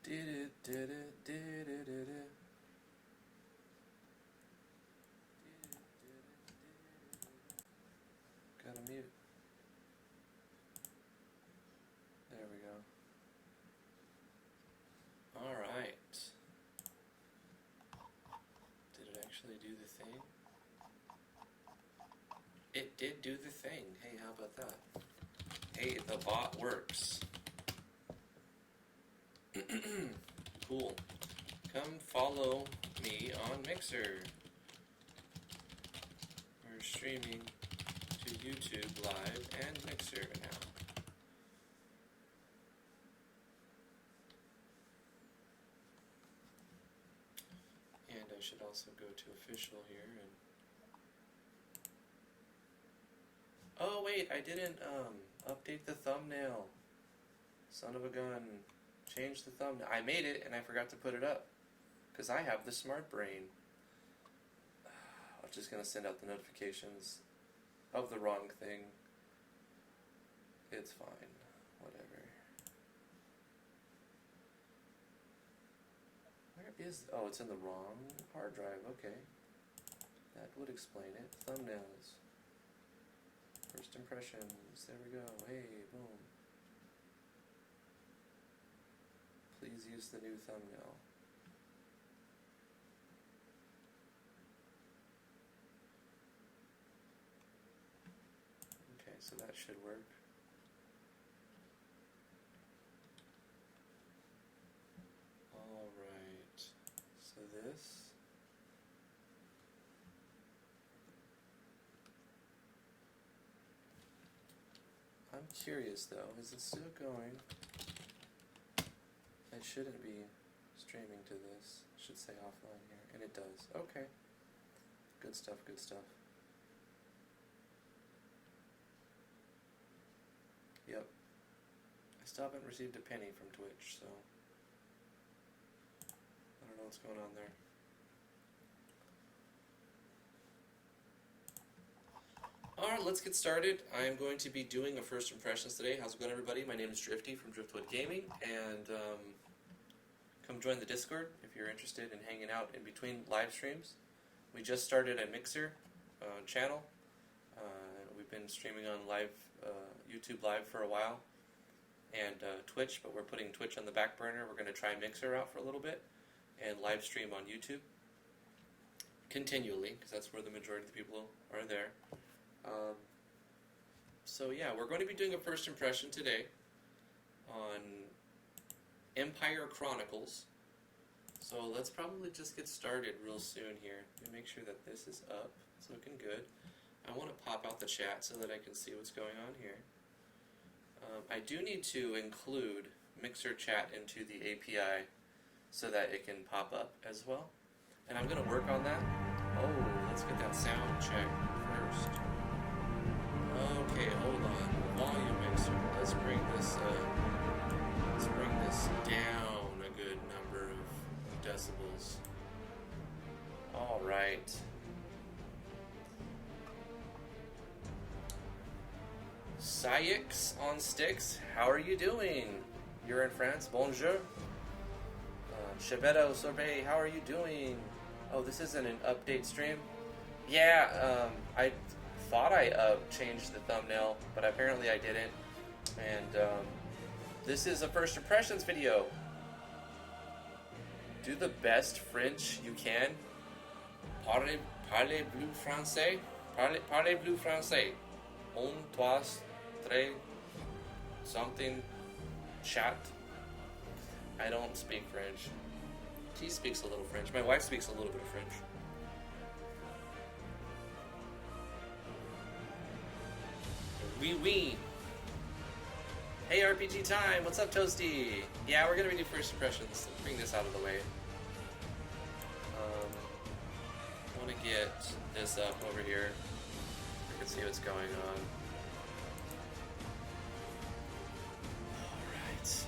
Did it, did it, did it, did it. Gotta mute. There we go. Alright. Did it actually do the thing? It did do the thing. Hey, how about that? Hey, the bot works. Cool. Come follow me on Mixer. We're streaming to YouTube Live and Mixer now. And I should also go to official here and... Oh wait, I didn't update the thumbnail. Son of a gun. Change the thumbnail. I made it and I forgot to put it up. Because I have the smart brain. I'm just going to send out the notifications of the wrong thing. It's fine. Whatever. Where is... Oh, it's in the wrong hard drive. Okay. That would explain it. Thumbnails. First impressions. There we go. Hey, boom. Please use the new thumbnail. Okay, so that should work. Alright, so this. I'm curious though, is it still going? I shouldn't be streaming to this. It should say offline here, and it does. Okay. Good stuff, good stuff. Yep. I still haven't received a penny from Twitch, so I don't know what's going on there. Alright, let's get started. I am going to be doing a first impressions today. How's it going, everybody? My name is Drifty from Driftwood Gaming, and come join the Discord if you're interested in hanging out in between live streams. We just started a Mixer channel. We've been streaming on live YouTube Live for a while, and Twitch, but we're putting Twitch on the back burner. We're going to try Mixer out for a little bit, and live stream on YouTube continually, because that's where the majority of the people are there. So yeah, we're going to be doing a first impression today on Empire Chronicles. So let's probably just get started real soon here. Let me make sure that this is up. It's looking good. I want to pop out the chat so that I can see what's going on here. I do need to include Mixer chat into the API so that it can pop up as well. And I'm going to work on that. Oh, let's get that sound check first. Okay, hold on. Volume mixer. Let's bring this down a good number of decibels. All right. Sayix on sticks. How are you doing? You're in France. Bonjour. Chevetto Sorbet. How are you doing? Oh, this isn't an update stream. Yeah. I thought I changed the thumbnail, but apparently I didn't. And this is a first impressions video. Do the best French you can. Parlez-vous français? Parlez-vous français? Un, trois, tres, something, chat. I don't speak French. He speaks a little French. My wife speaks a little bit of French. Oui. Hey, RPG time. What's up, Toasty? Yeah, we're gonna do first impressions. Let's bring this out of the way. I want to get this up over here. I can see what's going on. All right.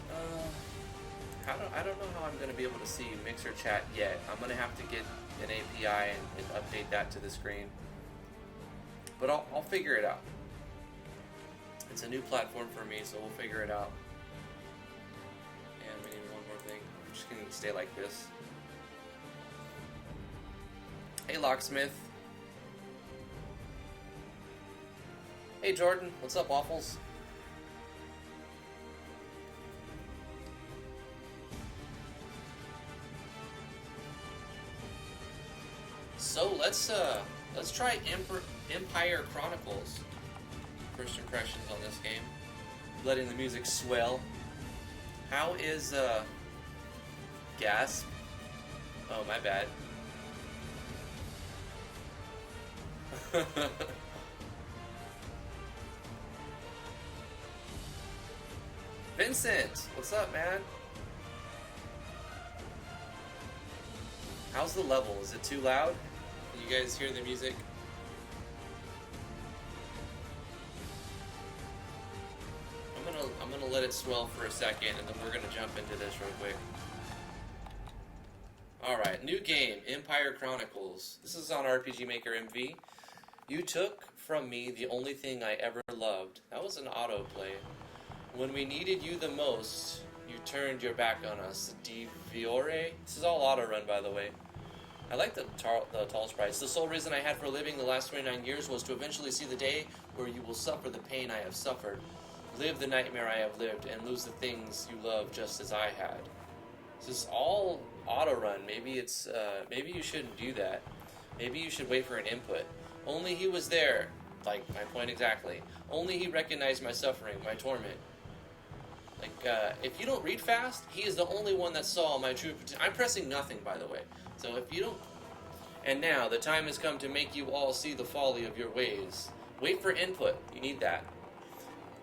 I don't know how I'm gonna be able to see Mixer chat yet. I'm gonna have to get an API and update that to the screen. But I'll figure it out. It's a new platform for me, so we'll figure it out. And we need one more thing. just gonna stay like this. Hey, Locksmith. Hey, Jordan. What's up, Waffles? So let's try Empire Chronicles. First impressions on this game. Letting the music swell. How is Gasp? Oh, my bad. Vincent, what's up, man? How's the level? Is it too loud? Can you guys hear the music? I'm gonna let it swell for a second, and then we're gonna jump into this real quick. All right, new game, Empire Chronicles. This is on RPG Maker MV. You took from me the only thing I ever loved. That was an autoplay. When we needed you the most, you turned your back on us. Di Fiore. This is all auto-run, by the way. I like the tall sprites. The sole reason I had for living the last 29 years was to eventually see the day where you will suffer the pain I have suffered, live the nightmare I have lived, and lose the things you love just as I had. This is all auto-run. Maybe it's maybe you shouldn't do that. Maybe you should wait for an input. Only he was there. Like my point exactly. Only he recognized my suffering, my torment. Like, if you don't read fast, he is the only one that saw my true potential. I'm pressing nothing, by the way. So if you don't... And now, the time has come to make you all see the folly of your ways. Wait for input. You need that.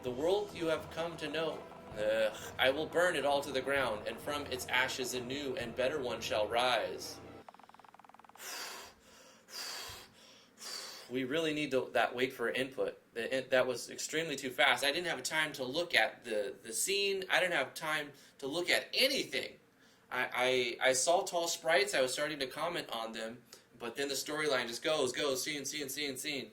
The world you have come to know. I will burn it all to the ground, and from its ashes a new and better one shall rise. We really need that wait for input. That was extremely too fast. I didn't have time to look at the scene. I didn't have time to look at anything. I saw tall sprites. I was starting to comment on them, but then the storyline just goes, scene.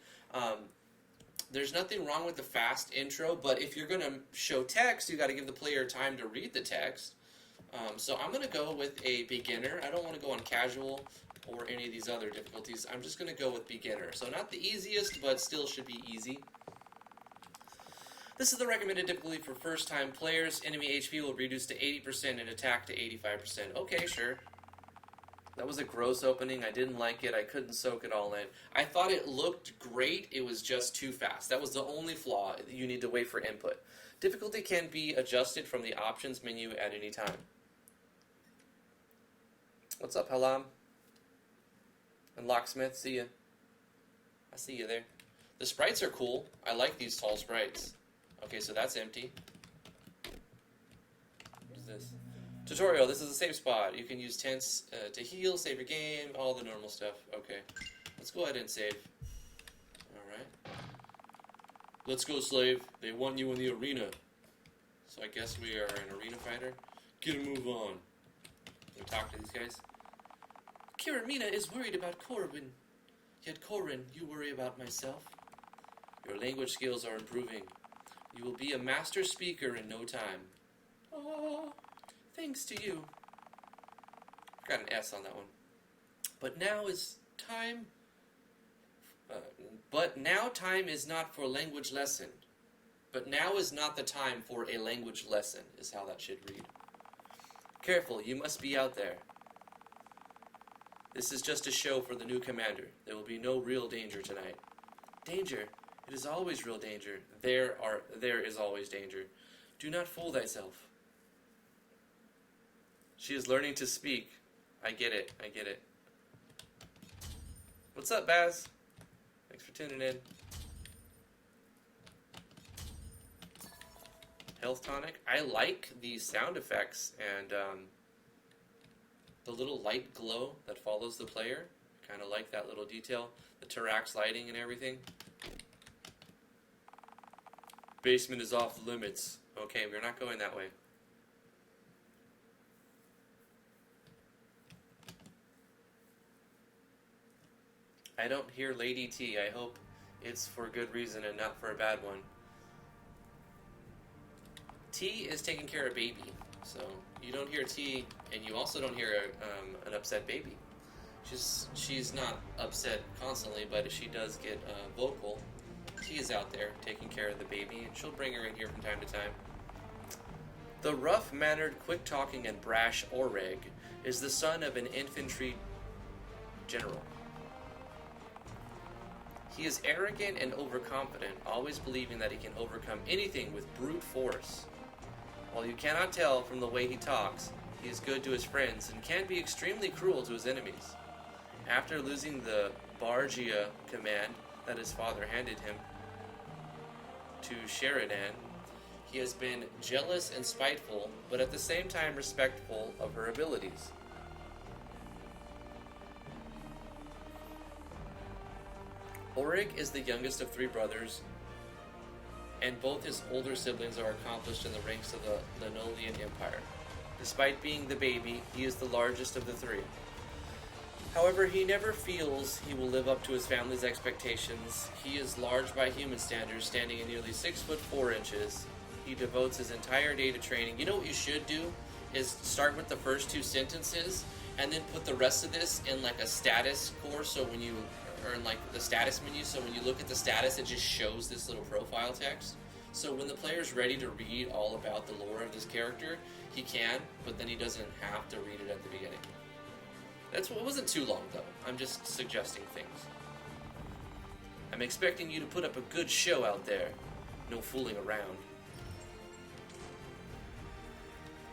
There's nothing wrong with the fast intro, but if you're going to show text, you got to give the player time to read the text. So I'm going to go with a beginner. I don't want to go on casual or any of these other difficulties. I'm just going to go with beginner. So not the easiest, but still should be easy. This is the recommended difficulty for first-time players. Enemy HP will reduce to 80% and attack to 85%. Okay, sure. That was a gross opening. I didn't like it. I couldn't soak it all in. I thought it looked great. It was just too fast. That was the only flaw. You need to wait for input. Difficulty can be adjusted from the options menu at any time. What's up, Halam? And Locksmith, see ya. I see you there. The sprites are cool. I like these tall sprites. Okay, so that's empty. What is this? Tutorial, this is a safe spot. You can use tents to heal, save your game, all the normal stuff. Okay, let's go ahead and save. Alright. Let's go, slave. They want you in the arena. So I guess we are an arena fighter. Get a move on. Can we talk to these guys? Kiramina is worried about Corwin. Yet Karyn, you worry about myself. Your language skills are improving. You will be a master speaker in no time. Oh, thanks to you. Got an S on that one. But now is time... but now time is not for language lesson. But now is not the time for a language lesson, is how that should read. Careful, you must be out there. This is just a show for the new commander. There will be no real danger tonight. Danger? It is always real danger. There is always danger. Do not fool thyself. She is learning to speak. I get it. What's up, Baz? Thanks for tuning in. Health tonic. I like these sound effects and the little light glow that follows the player. Kind of like that little detail. The Tarax lighting and everything. Basement is off limits. Okay, we're not going that way. I don't hear Lady T. I hope it's for a good reason and not for a bad one. T is taking care of baby. So you don't hear T, and you also don't hear an upset baby. She's not upset constantly, but if she does get vocal, T is out there taking care of the baby, and she'll bring her in here from time to time. The rough-mannered, quick-talking, and brash R.A.M is the son of an infantry general. He is arrogant and overconfident, always believing that he can overcome anything with brute force. While you cannot tell from the way he talks, he is good to his friends and can be extremely cruel to his enemies. After losing the Bargia command that his father handed him to Sheridan, he has been jealous and spiteful, but at the same time respectful of her abilities. Ulrich is the youngest of 3 brothers, and both his older siblings are accomplished in the ranks of the Linolian Empire. Despite being the baby, he is the largest of the 3. However, he never feels he will live up to his family's expectations. He is large by human standards, standing at nearly 6 foot 4 inches. He devotes his entire day to training. You know what you should do is start with the first 2 sentences and then put the rest of this in like a status course, so when you or in like the status menu, so when you look at the status, it just shows this little profile text. So when the player's ready to read all about the lore of this character, he can, but then he doesn't have to read it at the beginning. It wasn't too long though. I'm just suggesting things. I'm expecting you to put up a good show out there. No fooling around.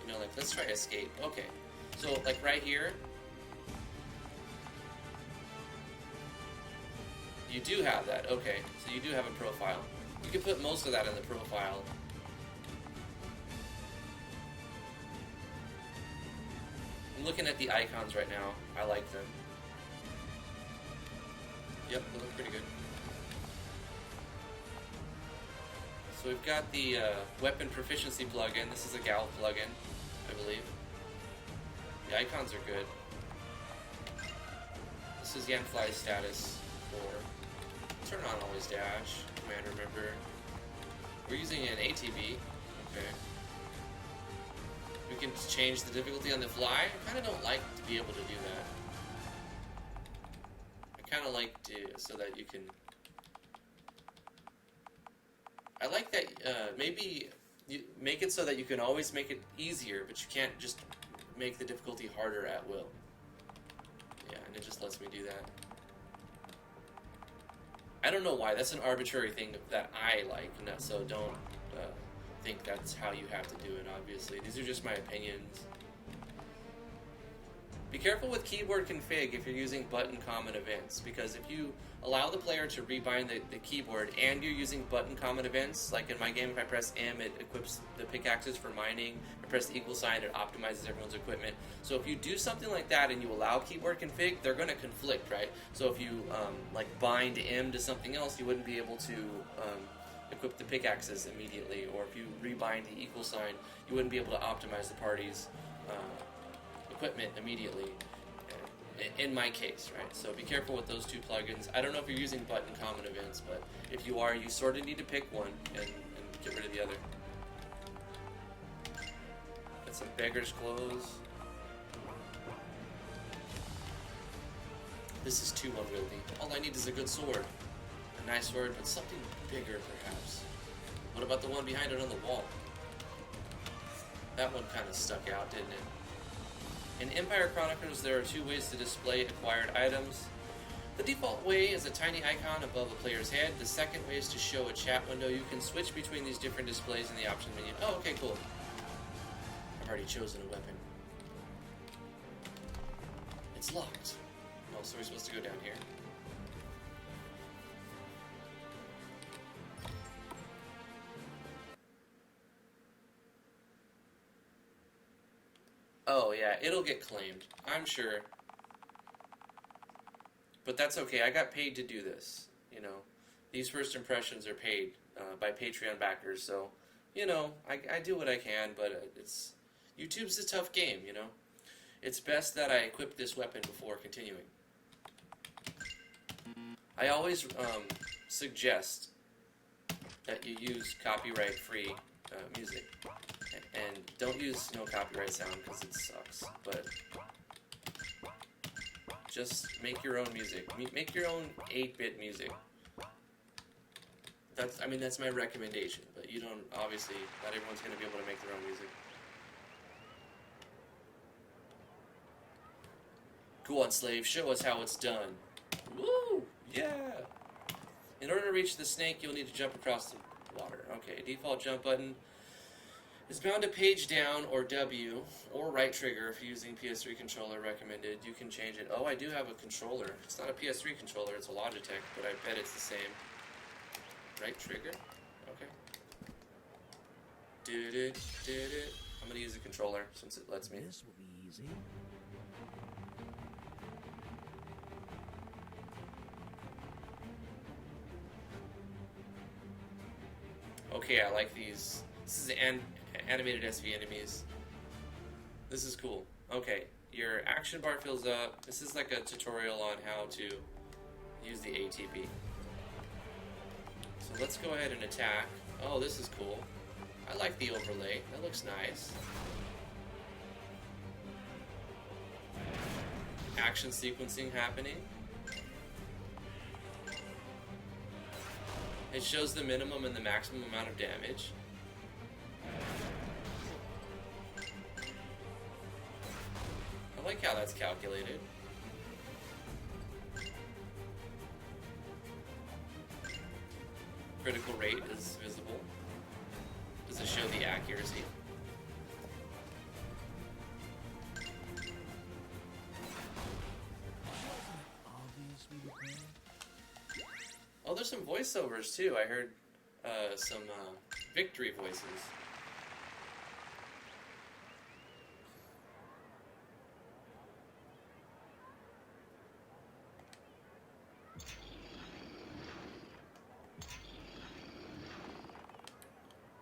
You know, like, let's try escape. Okay. So, like, right here, you do have that. Okay. So you do have a profile. You can put most of that in the profile. I'm looking at the icons right now. I like them. Yep, they look pretty good. So we've got the weapon proficiency plugin. This is a Gal plugin, I believe. The icons are good. This is Yanfly's status 4. Turn on always dash. Command remember. We're using an ATB. Okay. We can change the difficulty on the fly. I kind of don't like to be able to do that. I kind of like to, so that you can... I like that maybe you make it so that you can always make it easier, but you can't just make the difficulty harder at will. Yeah, and it just lets me do that. I don't know why. That's an arbitrary thing that I like, so don't think that's how you have to do it, obviously. These are just my opinions. Be careful with keyboard config if you're using button common events, because if you allow the player to rebind the keyboard and you're using button common events, like in my game, if I press M, it equips the pickaxes for mining. If I press the equal sign, it optimizes everyone's equipment. So if you do something like that and you allow keyboard config, they're going to conflict, right? So if you like bind M to something else, you wouldn't be able to equip the pickaxes immediately, or if you rebind the equal sign, you wouldn't be able to optimize the party's equipment immediately, in my case, right? So be careful with those 2 plugins. I don't know if you're using button common events, but if you are, you sort of need to pick one and get rid of the other. Got some beggar's clothes. This is too unwieldy. All I need is a good sword. A nice sword, but something bigger, perhaps. What about the one behind it on the wall? That one kind of stuck out, didn't it? In Empire Chronicles, there are 2 ways to display acquired items. The default way is a tiny icon above a player's head. The second way is to show a chat window. You can switch between these different displays in the option menu. Oh, okay, cool. I've already chosen a weapon. It's locked. Oh, so we're supposed to go down here. Oh, yeah, it'll get claimed. I'm sure. But that's okay. I got paid to do this, you know. These first impressions are paid by Patreon backers, so, you know, I do what I can, but it's... YouTube's a tough game, you know. It's best that I equip this weapon before continuing. I always suggest that you use copyright-free music. And don't use no copyright sound because it sucks. But just make your own music. Make your own 8-bit music. That's my recommendation. But you don't, obviously, not everyone's going to be able to make their own music. Go on, slave, show us how it's done. Woo! Yeah! In order to reach the snake, you'll need to jump across the water. Okay, default jump button is bound to page down or W or right trigger if you're using PS3 controller recommended. You can change it. Oh, I do have a controller. It's not a PS3 controller, it's a Logitech, but I bet it's the same. Right trigger? Okay. Did it. I'm gonna use a controller since it lets me. This will be easy. Okay, I like these. This is animated SV enemies. This is cool. Okay, your action bar fills up. This is like a tutorial on how to use the ATB. So let's go ahead and attack. Oh, this is cool. I like the overlay. That looks nice. Action sequencing happening. It shows the minimum and the maximum amount of damage. I like how that's calculated. Critical rate is visible. Does it show the accuracy? Oh, there's some voiceovers too. I heard some victory voices.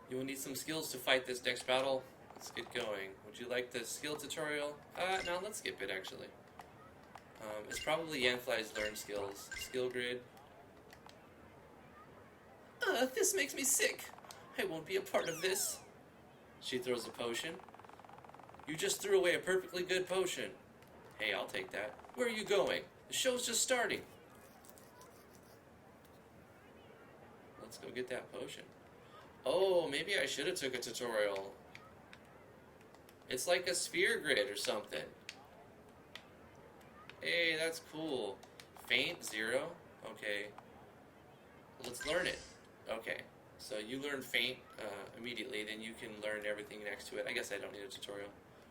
You will need some skills to fight this next battle. Let's get going. Would you like the skill tutorial? No, let's skip it actually. It's probably Yanfly's learn skills. Skill grid. This makes me sick. I won't be a part of this. She throws a potion. You just threw away a perfectly good potion. Hey, I'll take that. Where are you going? The show's just starting. Let's go get that potion. Oh, maybe I should have took a tutorial. It's like a sphere grid or something. Hey, that's cool. Feint, 0. Okay. Let's learn it. Okay. So you learn Feint immediately, then you can learn everything next to it. I guess I don't need a tutorial.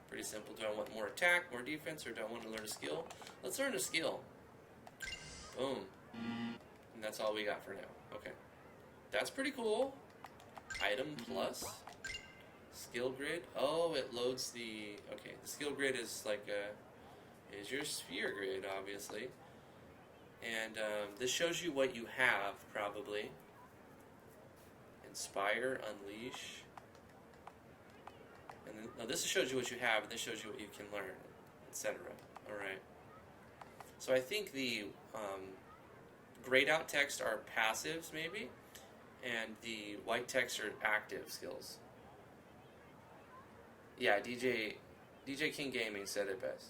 Pretty simple. Do I want more attack, more defense, or do I want to learn a skill? Let's learn a skill. Boom. And that's all we got for now. Okay. That's pretty cool. Item plus. Skill grid. Oh, it loads the... Okay, the skill grid is like is your sphere grid, obviously. And this shows you what you have, probably. Inspire, unleash. And then, no, this shows you what you have, and this shows you what you can learn, etc. Alright. So I think the grayed out text are passives, maybe, and the white text are active skills. Yeah, DJ King Gaming said it best.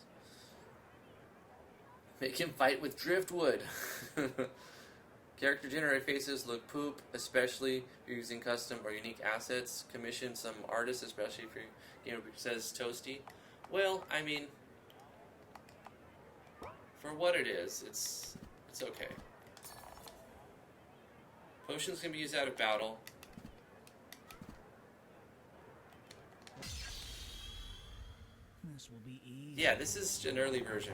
Make him fight with driftwood. Character generated faces look poop, especially if you're using custom or unique assets. Commission some artists, especially if your game says toasty. Well, I mean, for what it is, it's okay. Potions can be used out of battle. This will be easy. Yeah, this is an early version.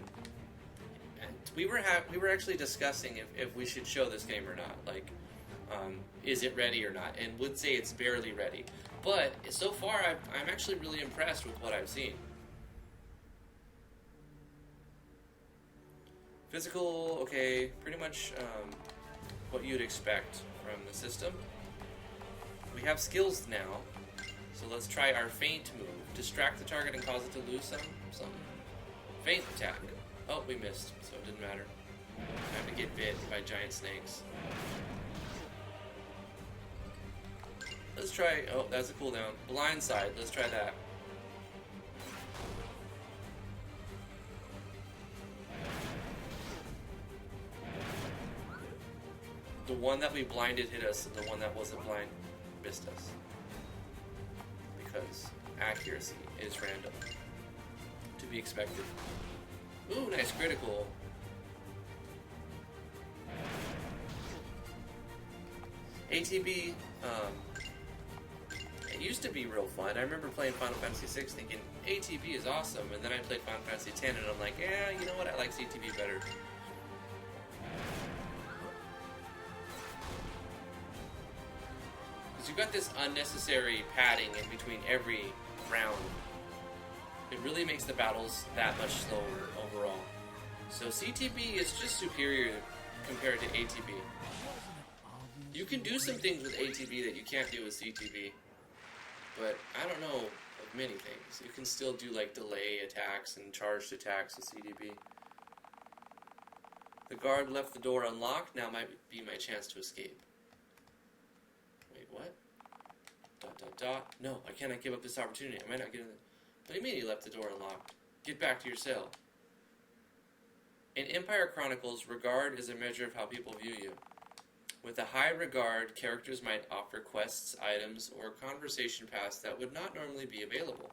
And we were actually discussing if we should show this game or not. Like, is it ready or not? And would say it's barely ready. But so far, I'm actually really impressed with what I've seen. Physical, okay, pretty much what you'd expect from the system. We have skills now, so let's try our feint move. Distract the target and cause it to lose something. Feint attack. Oh, we missed, so it didn't matter. Time to get bit by giant snakes. Let's try, oh, that's a cooldown. Blindside, let's try that. The one that we blinded hit us, and the one that wasn't blind missed us. Because accuracy is random. To be expected. Ooh, nice critical. ATB, it used to be real fun. I remember playing Final Fantasy VI thinking, ATB is awesome, and then I played Final Fantasy X and I'm like, yeah, you know what, I like CTB better. Because you've got this unnecessary padding in between every round. It really makes the battles that much slower overall. So CTB is just superior compared to ATB. You can do some things with ATB that you can't do with CTB, but I don't know of many things. You can still do like delay attacks and charged attacks with CTB. The guard left the door unlocked, now might be my chance to escape. Wait, what? ... No, I cannot give up this opportunity. I might not get in the... What do you mean you left the door unlocked? Get back to your cell. In Empire Chronicles, regard is a measure of how people view you. With a high regard, characters might offer quests, items, or conversation paths that would not normally be available.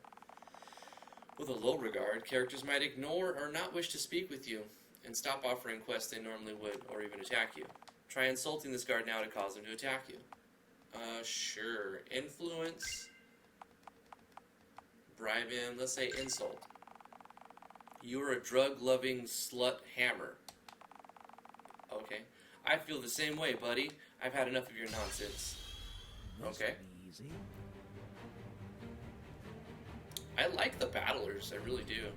With a low regard, characters might ignore or not wish to speak with you, and stop offering quests they normally would, or even attack you. Try insulting this guard now to cause him to attack you. Sure. Influence. Bribe him. Let's say insult. You're a drug-loving slut hammer. Okay. I feel the same way, buddy. I've had enough of your nonsense. Okay. Easy. I like the battlers. I really do.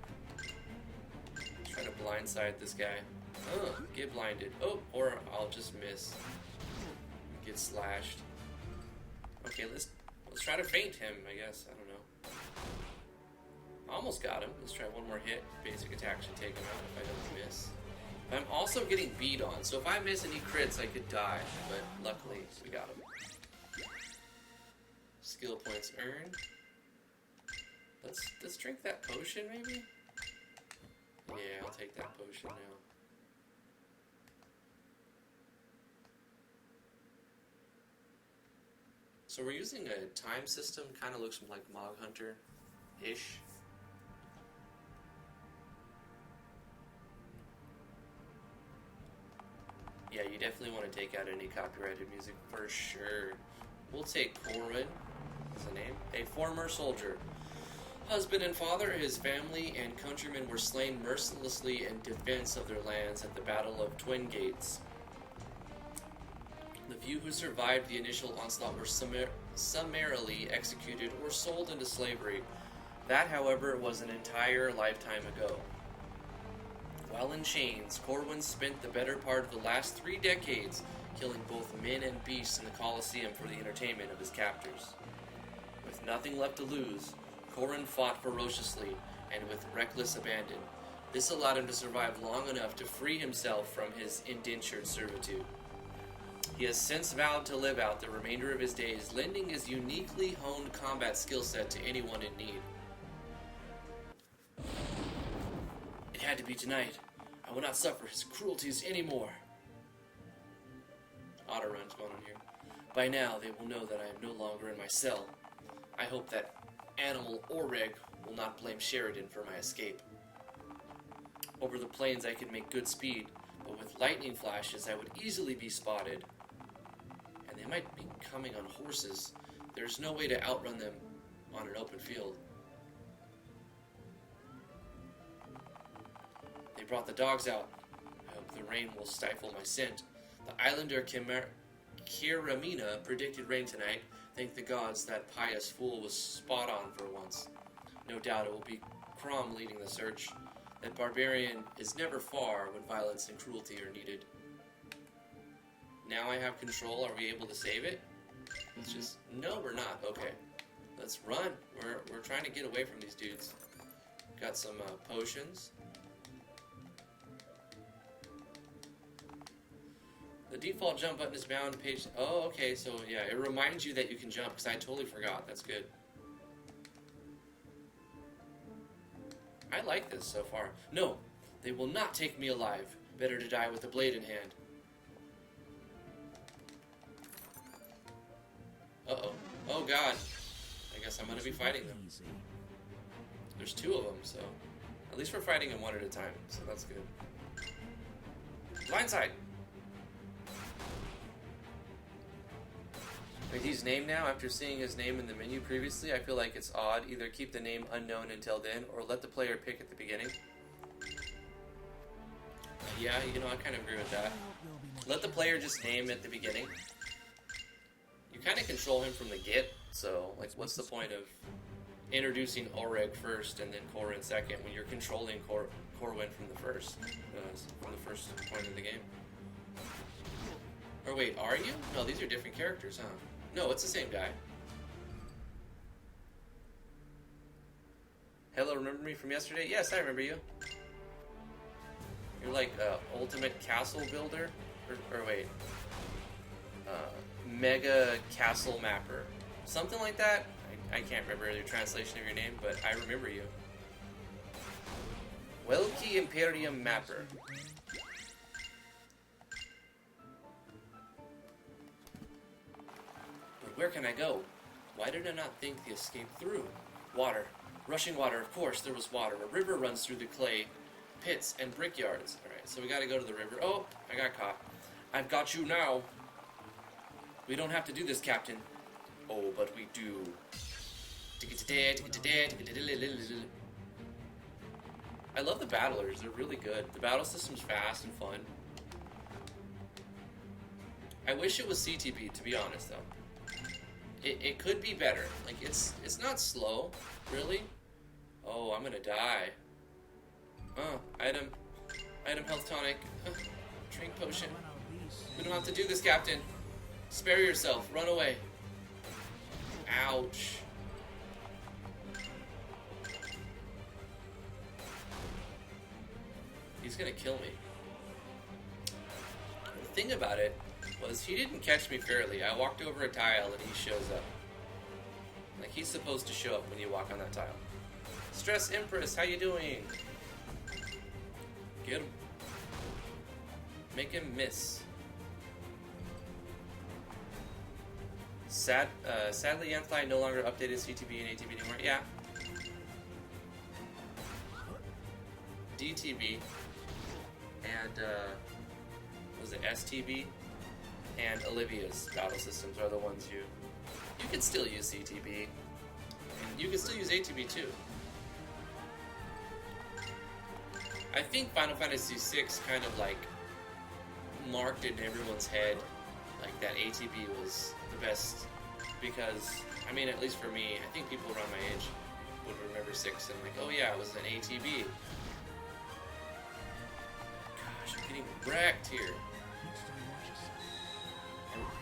Trying to blindside this guy. Oh, get blinded. Oh, or I'll just miss. Get slashed. Okay, let's try to feint him, I guess. I don't know. Almost got him. Let's try one more hit. Basic attack should take him out if I don't miss. But I'm also getting beat on, so if I miss any crits, I could die. But luckily, we got him. Skill points earned. Let's drink that potion, maybe? Yeah, I'll take that potion now. So we're using a time system, kind of looks like Mog Hunter-ish. Yeah, you definitely want to take out any copyrighted music for sure. We'll take Karyn, what's the name? A former soldier. Husband and father, his family, and countrymen were slain mercilessly in defense of their lands at the Battle of Twin Gates. The few who survived the initial onslaught were summarily executed or sold into slavery. That, however, was an entire lifetime ago. While in chains, Corwin spent the better part of the last 3 decades killing both men and beasts in the Colosseum for the entertainment of his captors. With nothing left to lose, Corwin fought ferociously and with reckless abandon. This allowed him to survive long enough to free himself from his indentured servitude. He has since vowed to live out the remainder of his days, lending his uniquely honed combat skill set to anyone in need. It had to be tonight. I will not suffer his cruelties anymore. Auto run's going on here. By now, they will know that I am no longer in my cell. I hope that Animal Oreg will not blame Sheridan for my escape. Over the plains, I could make good speed, but with lightning flashes, I would easily be spotted. And they might be coming on horses. There's no way to outrun them on an open field. They brought the dogs out. I hope the rain will stifle my scent. The islander Kiramina predicted rain tonight. Thank the gods that pious fool was spot on for once. No doubt it will be Crom leading the search. That barbarian is never far when violence and cruelty are needed. Now I have control. Are we able to save it? Let's just... No, we're not. Okay. Let's run. We're trying to get away from these dudes. Got some potions. The default jump button is bound to page... Oh, okay, so yeah, it reminds you that you can jump, because I totally forgot. That's good. I like this so far. No, they will not take me alive. Better to die with a blade in hand. Uh-oh. Oh, God. I guess I'm going to be fighting them. Easy. There's 2 of them, so... At least we're fighting them one at a time, so that's good. Blindside! Wait, he's named now? After seeing his name in the menu previously, I feel like it's odd. Either keep the name unknown until then, or let the player pick at the beginning. Yeah, you know, I kind of agree with that. Let the player just name at the beginning. You kind of control him from the get, so, like, what's the point of introducing Oreg first and then Karyn second when you're controlling Corwin from the first point of the game? Or wait, are you? No, these are different characters, huh? No, it's the same guy. Hello, remember me from yesterday? Yes, I remember you. You're like ultimate castle builder? Or wait. Mega castle mapper. Something like that? I can't remember the translation of your name, but I remember you. Welki Imperium Mapper. But where can I go? Why did I not think the escape through? Water. Rushing water, of course there was water. A river runs through the clay pits and brickyards. Alright, so we gotta go to the river. Oh, I got caught. I've got you now. We don't have to do this, Captain. Oh, but we do. I love the battlers. They're really good. The battle system's fast and fun. I wish it was CTB, to be honest, though. It could be better. Like, it's not slow, really. Oh, I'm gonna die. Item health tonic. Drink potion. We don't have to do this, Captain. Spare yourself. Run away. Ouch. He's gonna kill me. The thing about it was he didn't catch me fairly. I walked over a tile and he shows up. Like, he's supposed to show up when you walk on that tile. Stress Empress, how you doing? Get him. Make him miss. Sadly, Anthly no longer updated CTB and ATB anymore. Yeah. DTB and was it STB and Olivia's battle systems are the ones you can still use CTB and you can still use ATB too. I think Final Fantasy VI kind of like marked it in everyone's head like that ATB was the best because, I mean, at least for me, I think people around my age would remember 6 and like, oh yeah, it was an ATB. Gosh, I'm getting wrecked here.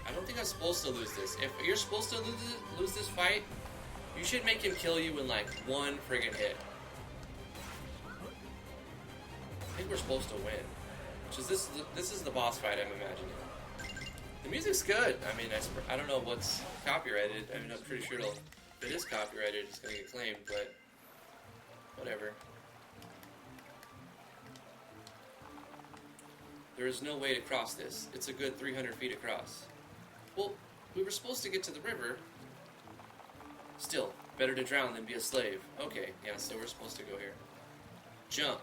I don't think I'm supposed to lose this. If you're supposed to lose this fight, you should make him kill you in like one friggin' hit. I think we're supposed to win. Which is this is the boss fight I'm imagining. The music's good. I mean, I don't know what's copyrighted. I mean, I'm pretty sure if it is copyrighted, it's going to get claimed, but whatever. There is no way to cross this. It's a good 300 feet across. Well, we were supposed to get to the river. Still, better to drown than be a slave. Okay, yeah, so we're supposed to go here. Jump.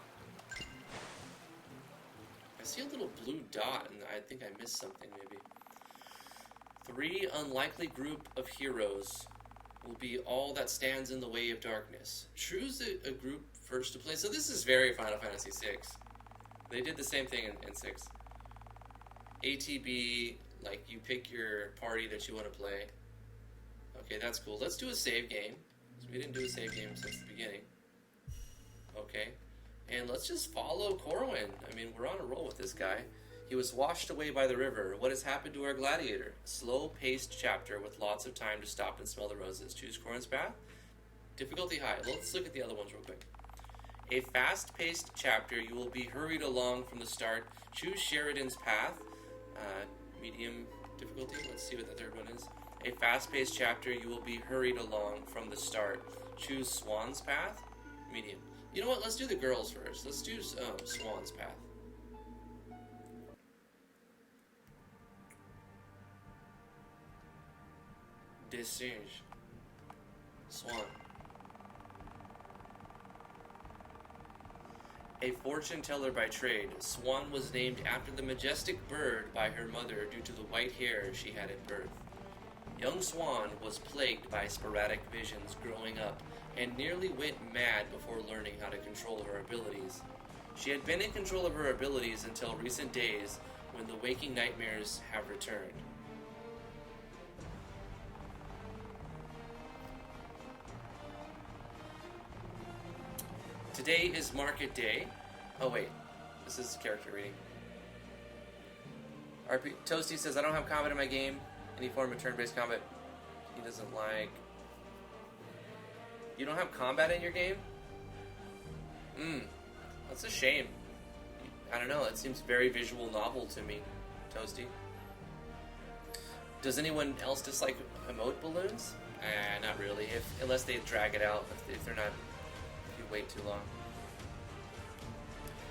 I see a little blue dot, and I think I missed something, maybe. 3 unlikely group of heroes will be all that stands in the way of darkness. Choose a group first to play. So this is very Final Fantasy VI. They did the same thing in 6. ATB, like, you pick your party that you want to play. Okay, that's cool. Let's do a save game. So we didn't do a save game since the beginning. Okay. And let's just follow Corwin. I mean, we're on a roll with this guy. He was washed away by the river. What has happened to our gladiator? Slow-paced chapter with lots of time to stop and smell the roses. Choose Corwin's path. Difficulty high. Let's look at the other ones real quick. A fast-paced chapter. You will be hurried along from the start. Choose Sheridan's path. medium difficulty. Let's see what the third one is. A fast-paced chapter, you will be hurried along from the start. Choose Swan's Path, medium. You know what? Let's do the girls first. Let's do Swan's Path. Dessinge. Swan. A fortune teller by trade, Swan was named after the majestic bird by her mother due to the white hair she had at birth. Young Swan was plagued by sporadic visions growing up and nearly went mad before learning how to control her abilities. She had been in control of her abilities until recent days when the waking nightmares have returned. Today is market day. Oh wait, this is character reading. Toasty says, I don't have combat in my game. Any form of turn-based combat he doesn't like. You don't have combat in your game? That's a shame. I don't know, it seems very visual novel to me, Toasty. Does anyone else dislike emote balloons? Not really, unless they drag it out, if they're not, if you wait too long.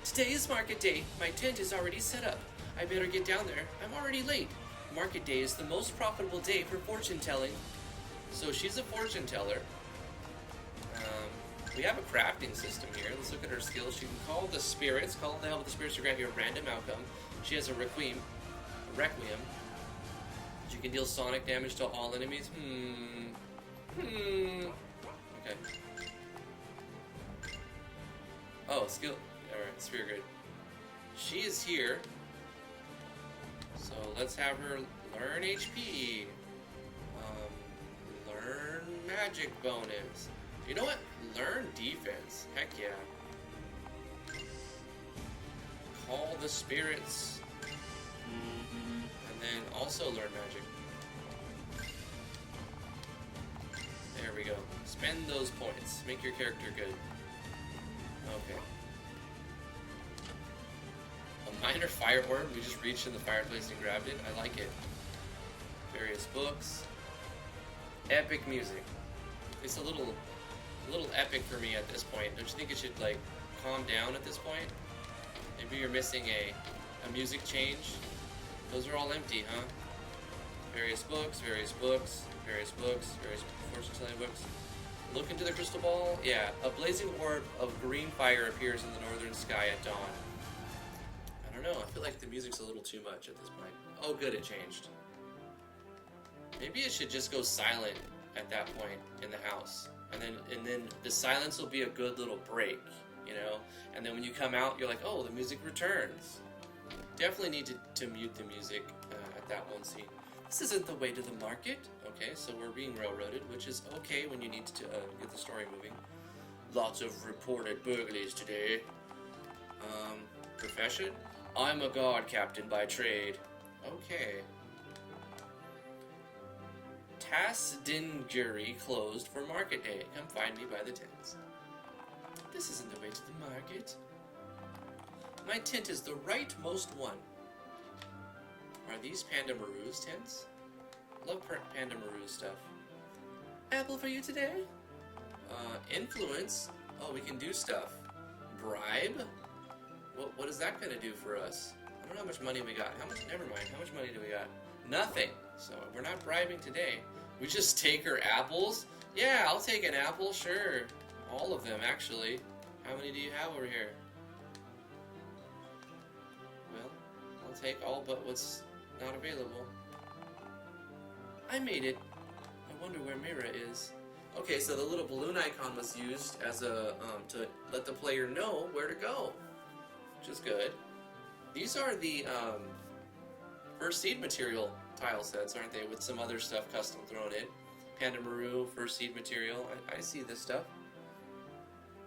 Today is market day. My tent is already set up. I better get down there. I'm already late. Market day is the most profitable day for fortune telling. So she's a fortune teller. We have a crafting system here. Let's look at her skills. She can call the spirits. Call the help of the spirits to grant you a random outcome. She has a requiem. She can deal sonic damage to all enemies. Okay. Oh, skill. Alright, Sphere Grid. She is here. So let's have her learn HP. Learn magic bonus. You know what? Learn defense. Heck yeah. Call the spirits. And then also learn magic. There we go. Spend those points. Make your character good. Okay. A minor fire orb. We just reached in the fireplace and grabbed it. I like it. Various books. Epic music. It's a little epic for me at this point. Don't you think it should, like, calm down at this point? Maybe you're missing a music change. Those are all empty, huh? Various books, various books, various books, various fortune-telling books. Look into the crystal ball. Yeah, a blazing orb of green fire appears in the northern sky at dawn. I don't know, I feel like the music's a little too much at this point. Oh good, it changed. Maybe it should just go silent at that point in the house. And then the silence will be a good little break, you know? And then when you come out, you're like, oh, the music returns. Definitely need to mute the music at that one scene. This isn't the way to the market. Okay, so we're being railroaded, which is okay when you need to get the story moving. Lots of reported burglaries today. Profession? I'm a guard captain by trade. Okay. Tasdinguri closed for market day. Come find me by the tents. This isn't the way to the market. My tent is the rightmost one. Are these Panda Maru's tents? Love Panda Maru's stuff. Apple for you today? Influence? Oh, we can do stuff. Bribe? What is that gonna do for us? I don't know how much money we got. Never mind. How much money do we got? Nothing. So we're not bribing today. We just take her apples? Yeah, I'll take an apple, sure. All of them, actually. How many do you have over here? Well, I'll take all but what's not available. I made it. I wonder where Mira is. Okay, so the little balloon icon was used as a to let the player know where to go, which is good. These are the first seed material tile sets, aren't they? With some other stuff custom thrown in. Panda Maru, first seed material. I see this stuff.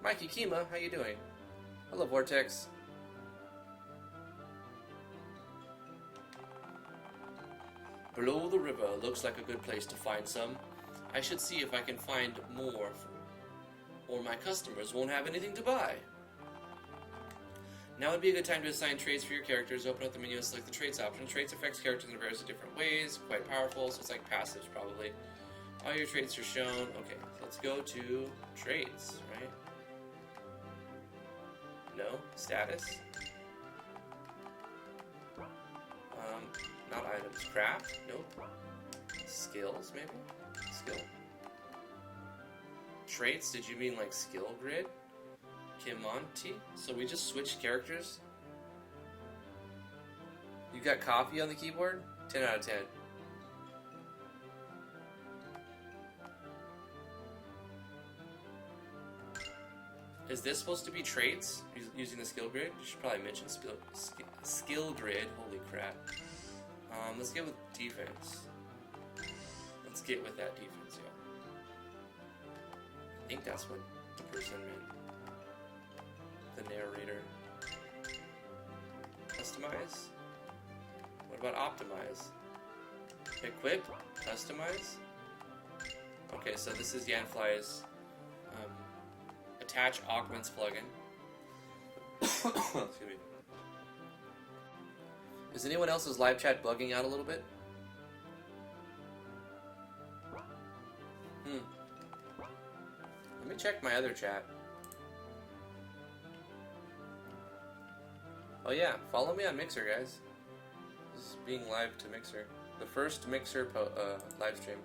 Mikey Kima, how you doing? Hello, Vortex. Below the river looks like a good place to find some. I should see if I can find more, or my customers won't have anything to buy. Now would be a good time to assign traits for your characters. Open up the menu and select the traits option. Traits affects characters in various different ways. Quite powerful, so it's like passives probably. All your traits are shown. Okay, so let's go to traits, right? No? Status? Not items. Craft? Nope. Skills, maybe? Skill. Traits? Did you mean like skill grid? Kimonti? So we just switched characters? You got copy on the keyboard? 10 out of 10. Is this supposed to be traits? Using the skill grid? You should probably mention skill grid. Holy crap. Let's get with defense. Let's get with that defense, yeah. I think that's what the person meant. The narrator. Customize? What about optimize? Equip? Customize? Okay, so this is Yanfly's attach augments plugin. Excuse me. Is anyone else's live chat bugging out a little bit? Let me check my other chat. Oh yeah, follow me on Mixer, guys. This is being live to Mixer. The first Mixer live stream.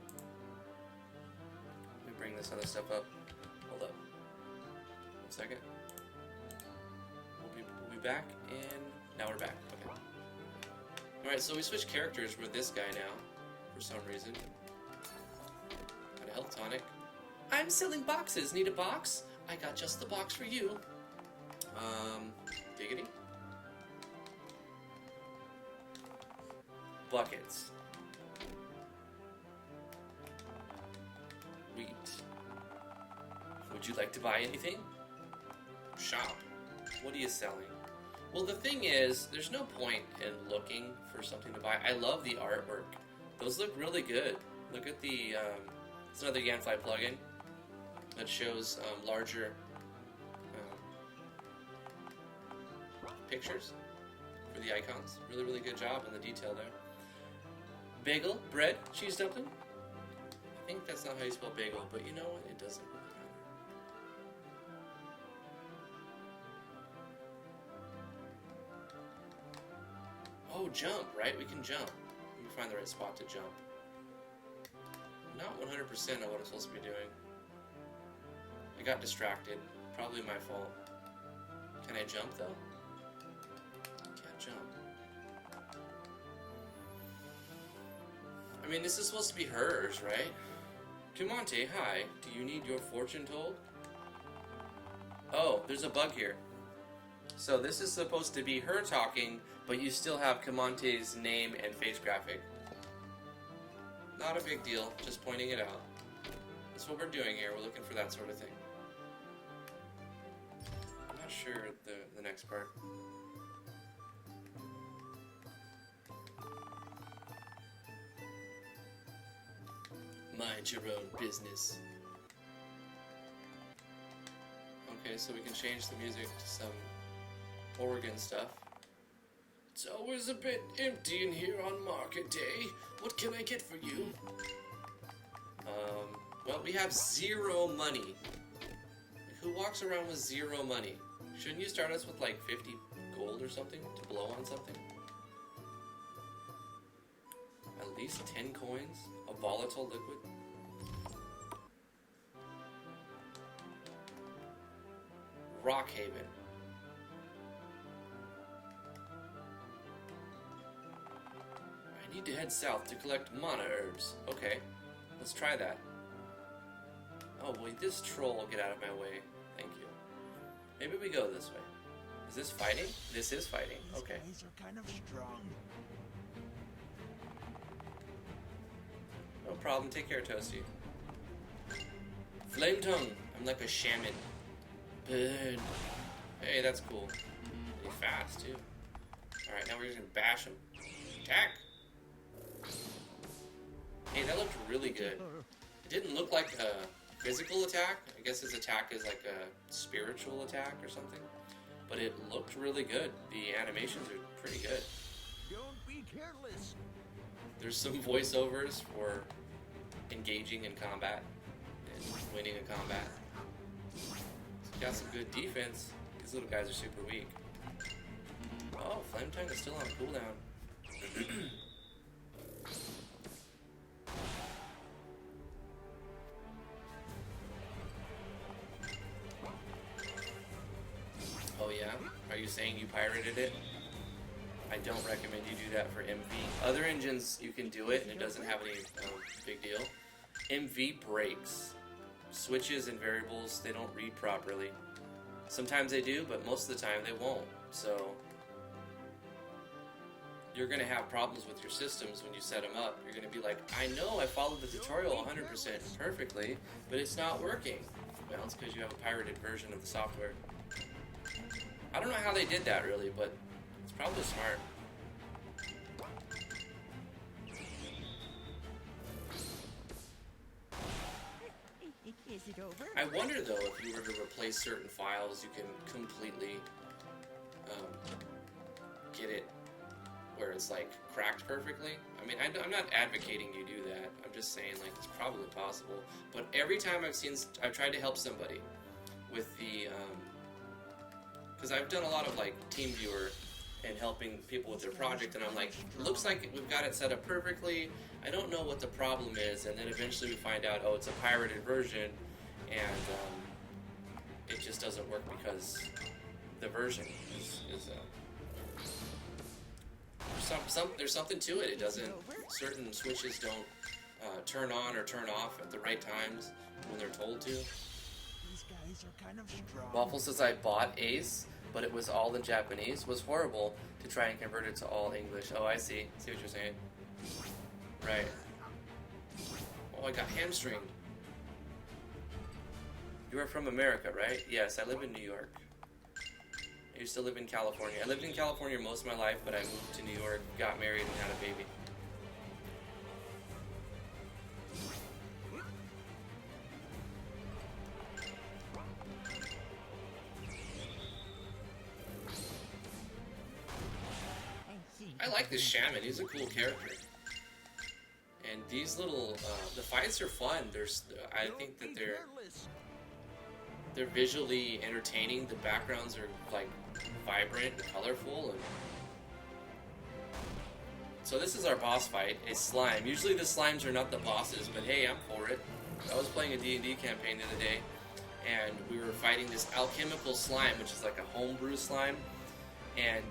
Let me bring this other stuff up. Hold up. 1 second. We'll be back, and now we're back. Okay. Alright, so we switched characters with this guy now, for some reason. Got a health tonic. I'm selling boxes. Need a box? I got just the box for you. Giggity. Buckets. Wheat. Would you like to buy anything? Shop. What are you selling? Well, the thing is, there's no point in looking for something to buy. I love the artwork. Those look really good. Look at the, it's another Yanfly plugin that shows larger pictures for the icons. Really, really good job on the detail there. Bagel, bread, cheese dumpling. I think that's not how you spell bagel, but you know what? It doesn't really matter. Oh, jump, right? We can jump. Let me find the right spot to jump. Not 100% of what I'm supposed to be doing. I got distracted. Probably my fault. Can I jump, though? Can't jump. I mean, this is supposed to be hers, right? Kimonte, hi. Do you need your fortune told? Oh, there's a bug here. So this is supposed to be her talking, but you still have Kimonte's name and face graphic. Not a big deal, just pointing it out. That's what we're doing here. We're looking for that sort of thing. I'm not sure the next part. Mind your own business. Okay, so we can change the music to some organ stuff. It's always a bit empty in here on market day. What can I get for you? Well, we have 0 money. Who walks around with 0 money? Shouldn't you start us with like 50 gold or something to blow on something? At least 10 coins? A volatile liquid? Rockhaven. I need to head south to collect mana herbs. Okay, let's try that. Oh, wait, this troll will get out of my way. Thank you. Maybe we go this way. Is this fighting? This is fighting. Okay. These guys are kind of strong. No problem. Take care, Toasty. Flame tongue. I'm like a shaman. Burn. Hey, that's cool. Really fast, too. Alright, now we're just gonna bash him. Attack! Hey, that looked really good. It didn't look like a physical attack. I guess his attack is like a spiritual attack or something. but it looked really good. The animations are pretty good. Don't be careless. There's some voiceovers for engaging in combat and winning a combat. It's got some good defense. These little guys are super weak. Oh, Flame Tongue is still on cooldown. Oh yeah? Are you saying you pirated it? I don't recommend you do that for MV. Other engines, you can do it and it doesn't have any big deal. MV breaks. Switches and variables, they don't read properly. Sometimes they do, but most of the time they won't. So you're going to have problems with your systems when you set them up. You're going to be like, I know I followed the tutorial 100% perfectly, but it's not working. Well, it's because you have a pirated version of the software. I don't know how they did that really, but it's probably smart. Is it over? I wonder though, if you were to replace certain files, you can completely get it where it's like cracked perfectly. I mean, I'm not advocating you do that. I'm just saying like it's probably possible. But every time I've tried to help somebody with the, because I've done a lot of like TeamViewer and helping people with their project, and I'm like, looks like we've got it set up perfectly. I don't know what the problem is, and then eventually we find out, oh, it's a pirated version, and it just doesn't work because the version is there's something to it. It doesn't. Certain switches don't turn on or turn off at the right times when they're told to. These guys are kind of strong. Waffle says I bought Ace, but it was all in Japanese. It was horrible to try and convert it to all English. Oh, I see. See what you're saying. Right. Oh, I got hamstringed. You are from America, right? Yes, I live in New York. I used to live in California. I lived in California most of my life, but I moved to New York, got married, and had a baby. I like this shaman. He's a cool character. And these little, the fights are fun. I think that they're visually entertaining. The backgrounds are like vibrant and colorful. And so this is our boss fight, a slime. Usually the slimes are not the bosses, but hey, I'm for it. I was playing a D&D campaign the other day, and we were fighting this alchemical slime, which is like a homebrew slime. And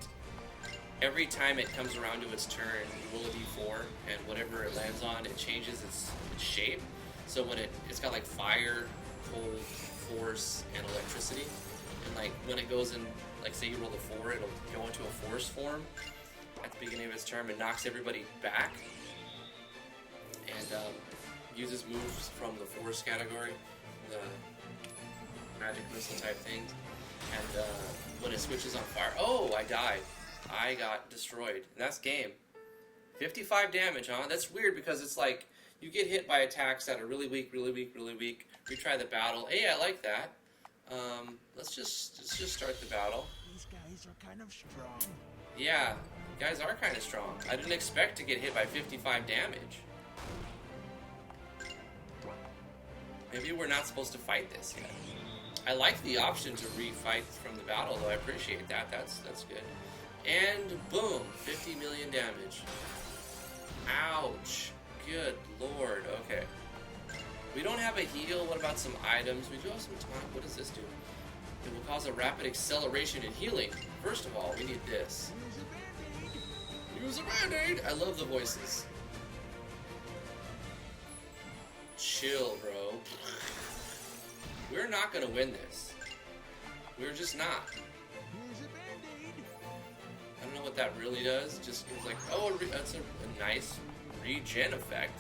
every time it comes around to its turn, you roll a d4, and whatever it lands on, it changes its shape. So when it's got like fire, cold, force, and electricity. And like when it goes in, like say you roll a 4, it'll go into a force form at the beginning of its turn and knocks everybody back. And uses moves from the force category, the magic missile type things. And when it switches on fire, oh, I died. I got destroyed. And that's game. 55 damage, huh? That's weird because it's like you get hit by attacks that are really weak, really weak, really weak. Retry the battle. Hey, I like that. Let's just start the battle. These guys are kind of strong. Yeah, you guys are kind of strong. I didn't expect to get hit by 55 damage. Maybe we're not supposed to fight this yet. I like the option to refight from the battle, though. I appreciate that. That's good. And boom, 50 million damage. Ouch. Good lord. Okay. We don't have a heal. What about some items? We do have some time. What does this do? It will cause a rapid acceleration in healing. First of all, we need this. Use a band-aid! I love the voices. Chill, bro. We're not gonna win this. We're just not. I don't know what that really does. Just it's like, oh, that's a nice regen effect.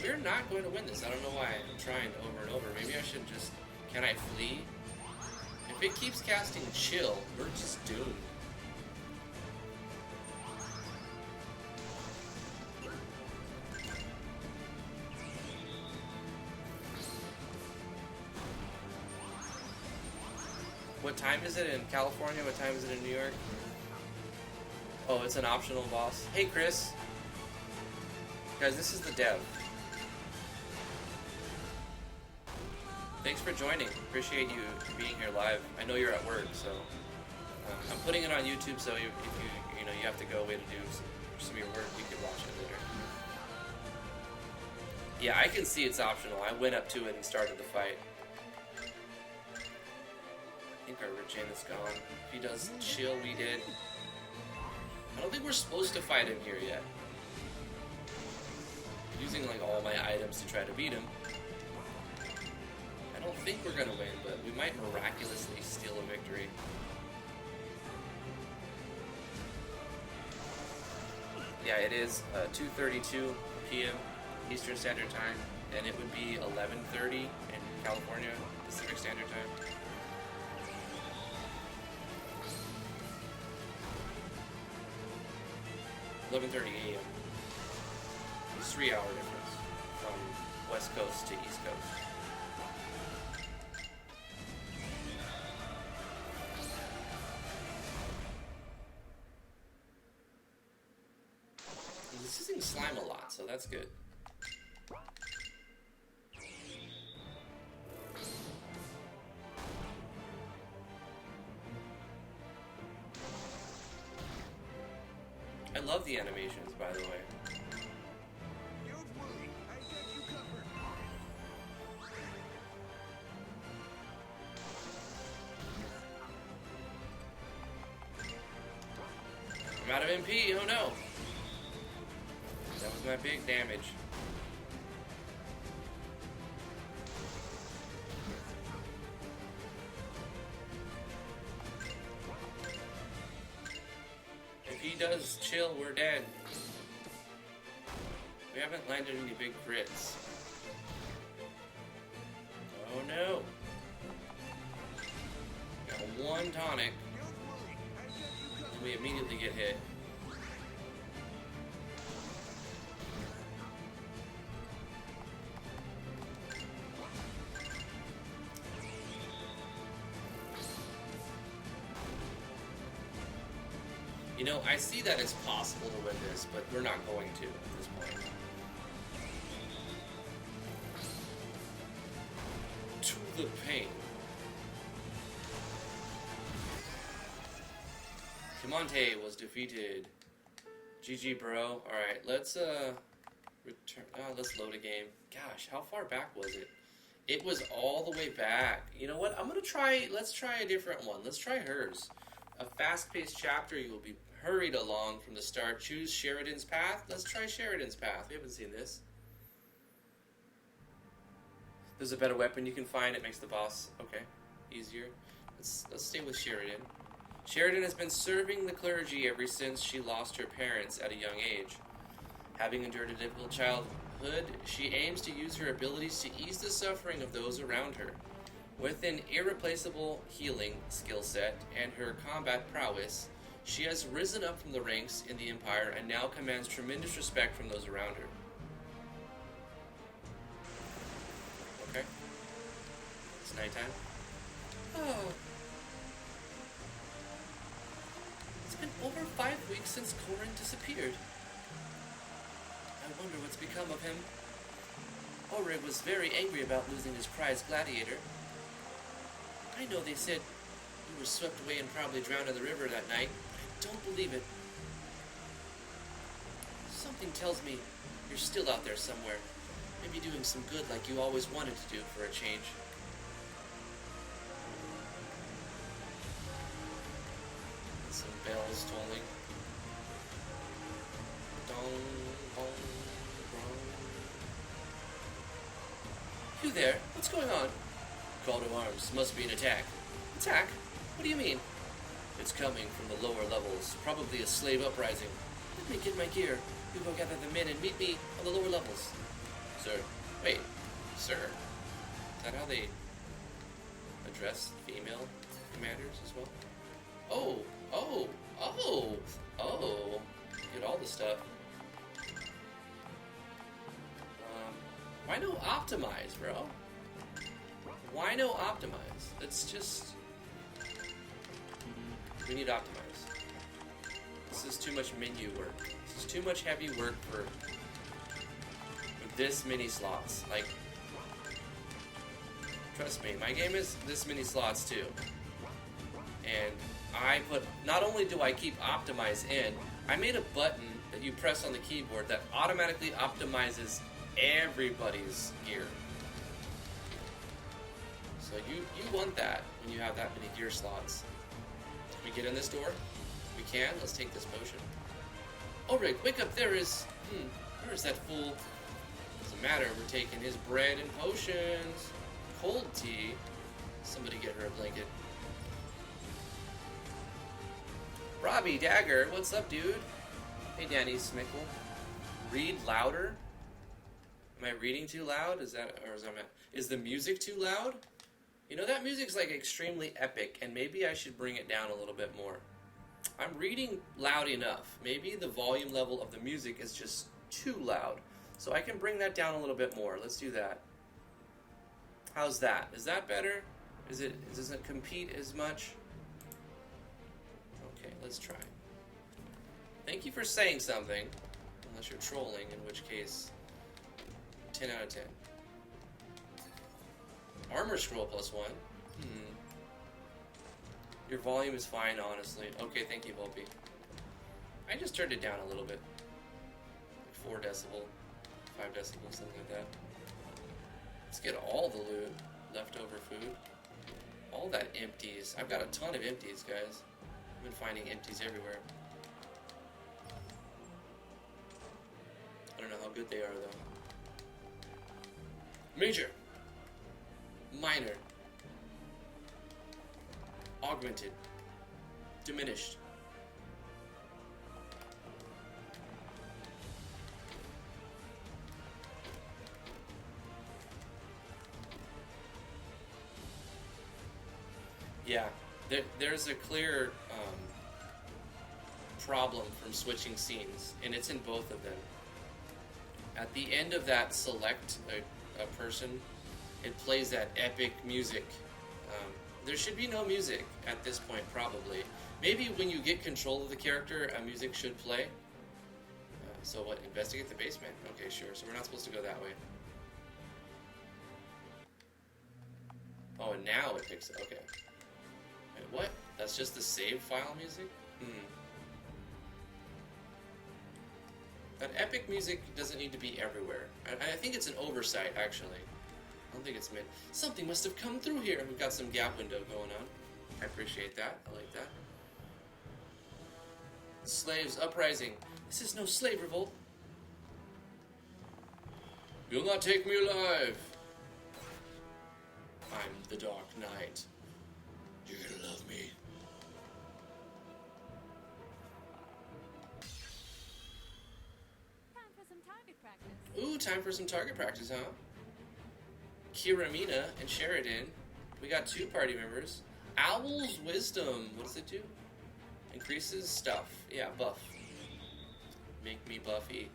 We're not going to win this. I don't know why I'm trying over and over. Maybe I should just... Can I flee? If it keeps casting chill, we're just doomed. What time is it in California? What time is it in New York? Oh, it's an optional boss. Hey, Chris. Guys, this is the dev. Thanks for joining. Appreciate you being here live. I know you're at work, so I'm putting it on YouTube. So if you have to go away to do some of your work, you can watch it later. Yeah, I can see it's optional. I went up to it and started the fight. I think our Regin is gone. If he does chill, we did. I don't think we're supposed to fight him here yet. I'm using like all my items to try to beat him. I don't think we're gonna win, but we might miraculously steal a victory. Yeah, it is 2:32 p.m. Eastern Standard Time, and it would be 11:30 in California Pacific Standard Time. 11:30 a.m. It's a 3-hour difference from West Coast to East Coast. He's using slime a lot, so that's good. I love the animations, by the way. Don't worry, I got you covered. I'm out of MP, oh no! That was my big damage. If he does chill, we're dead. We haven't landed any big crits. Oh no! Got one tonic, and we immediately get hit. You know, I see that it's possible to win this, but we're not going to at this point. To the pain. Kimonte was defeated. GG, bro. Alright, let's return. Let's load a game. Gosh, how far back was it? It was all the way back. You know what? Let's try a different one. Let's try hers. A fast-paced chapter, you will be hurried along from the start. Choose Sheridan's Path. Let's try Sheridan's Path. We haven't seen this. There's a better weapon you can find. It makes the boss, okay, easier. Let's stay with Sheridan. Sheridan has been serving the clergy ever since she lost her parents at a young age. Having endured a difficult childhood, she aims to use her abilities to ease the suffering of those around her. With an irreplaceable healing skill set and her combat prowess, she has risen up from the ranks in the Empire and now commands tremendous respect from those around her. Okay. It's nighttime. Oh. It's been over 5 weeks since Karyn disappeared. I wonder what's become of him. Ulrich was very angry about losing his prized gladiator. I know they said you were swept away and probably drowned in the river that night, but I don't believe it. Something tells me you're still out there somewhere, maybe doing some good like you always wanted to do for a change. Some bells tolling. Dong, dong, dong. You there? What's going on? Call to arms. Must be an attack. Attack? What do you mean? It's coming from the lower levels. Probably a slave uprising. Let me get my gear. You go gather the men and meet me on the lower levels. Sir. Wait. Sir. Is that how they address female commanders as well? Oh. Oh. Oh. Oh. Get all the stuff. Why no optimize, bro? Why no optimize? Let's just We need optimize. This is too much menu work. This is too much heavy work for this many slots. Like, trust me, my game is this many slots too. And I put, not only do I keep optimize in, I made a button that you press on the keyboard that automatically optimizes everybody's gear. So you want that when you have that many gear slots. Can we get in this door? We can. Let's take this potion. Oh, Rick, wake up. There is that fool? Doesn't matter. We're taking his bread and potions. Cold tea. Somebody get her a blanket. Robbie Dagger, what's up, dude? Hey, Danny Smickle. Read louder. Am I reading too loud? Is the music too loud? You know, that music's like extremely epic, and maybe I should bring it down a little bit more. I'm reading loud enough. Maybe the volume level of the music is just too loud. So I can bring that down a little bit more. Let's do that. How's that? Is that better? Does it compete as much? Okay, let's try. Thank you for saying something. Unless you're trolling, in which case, 10 out of 10. Armor scroll +1. Your volume is fine, honestly. Okay, thank you, Volpe. I just turned it down a little bit. Like 4 decibel, 5 decibels, something like that. Let's get all the loot. Leftover food. All that empties. I've got a ton of empties, guys. I've been finding empties everywhere. I don't know how good they are, though. Major. Minor. Augmented. Diminished. Yeah, there's a clear problem from switching scenes, and it's in both of them. At the end of that select a person, it plays that epic music. There should be no music at this point, probably. Maybe when you get control of the character, a music should play. So what, investigate the basement? Okay, sure, so we're not supposed to go that way. Oh, and now it picks it, okay. Wait, what? That's just the save file music? That epic music doesn't need to be everywhere. I think it's an oversight, actually. I don't think it's meant. Something must have come through here. We've got some gap window going on. I appreciate that. I like that. Slaves uprising. This is no slave revolt. You'll not take me alive. I'm the Dark Knight. You're gonna love me. Time for some target practice. Ooh, time for some target practice, huh? Kiramina and Sheridan. We got 2 party members. Owl's Wisdom. What does it do? Increases stuff. Yeah, buff. Make me Buffy.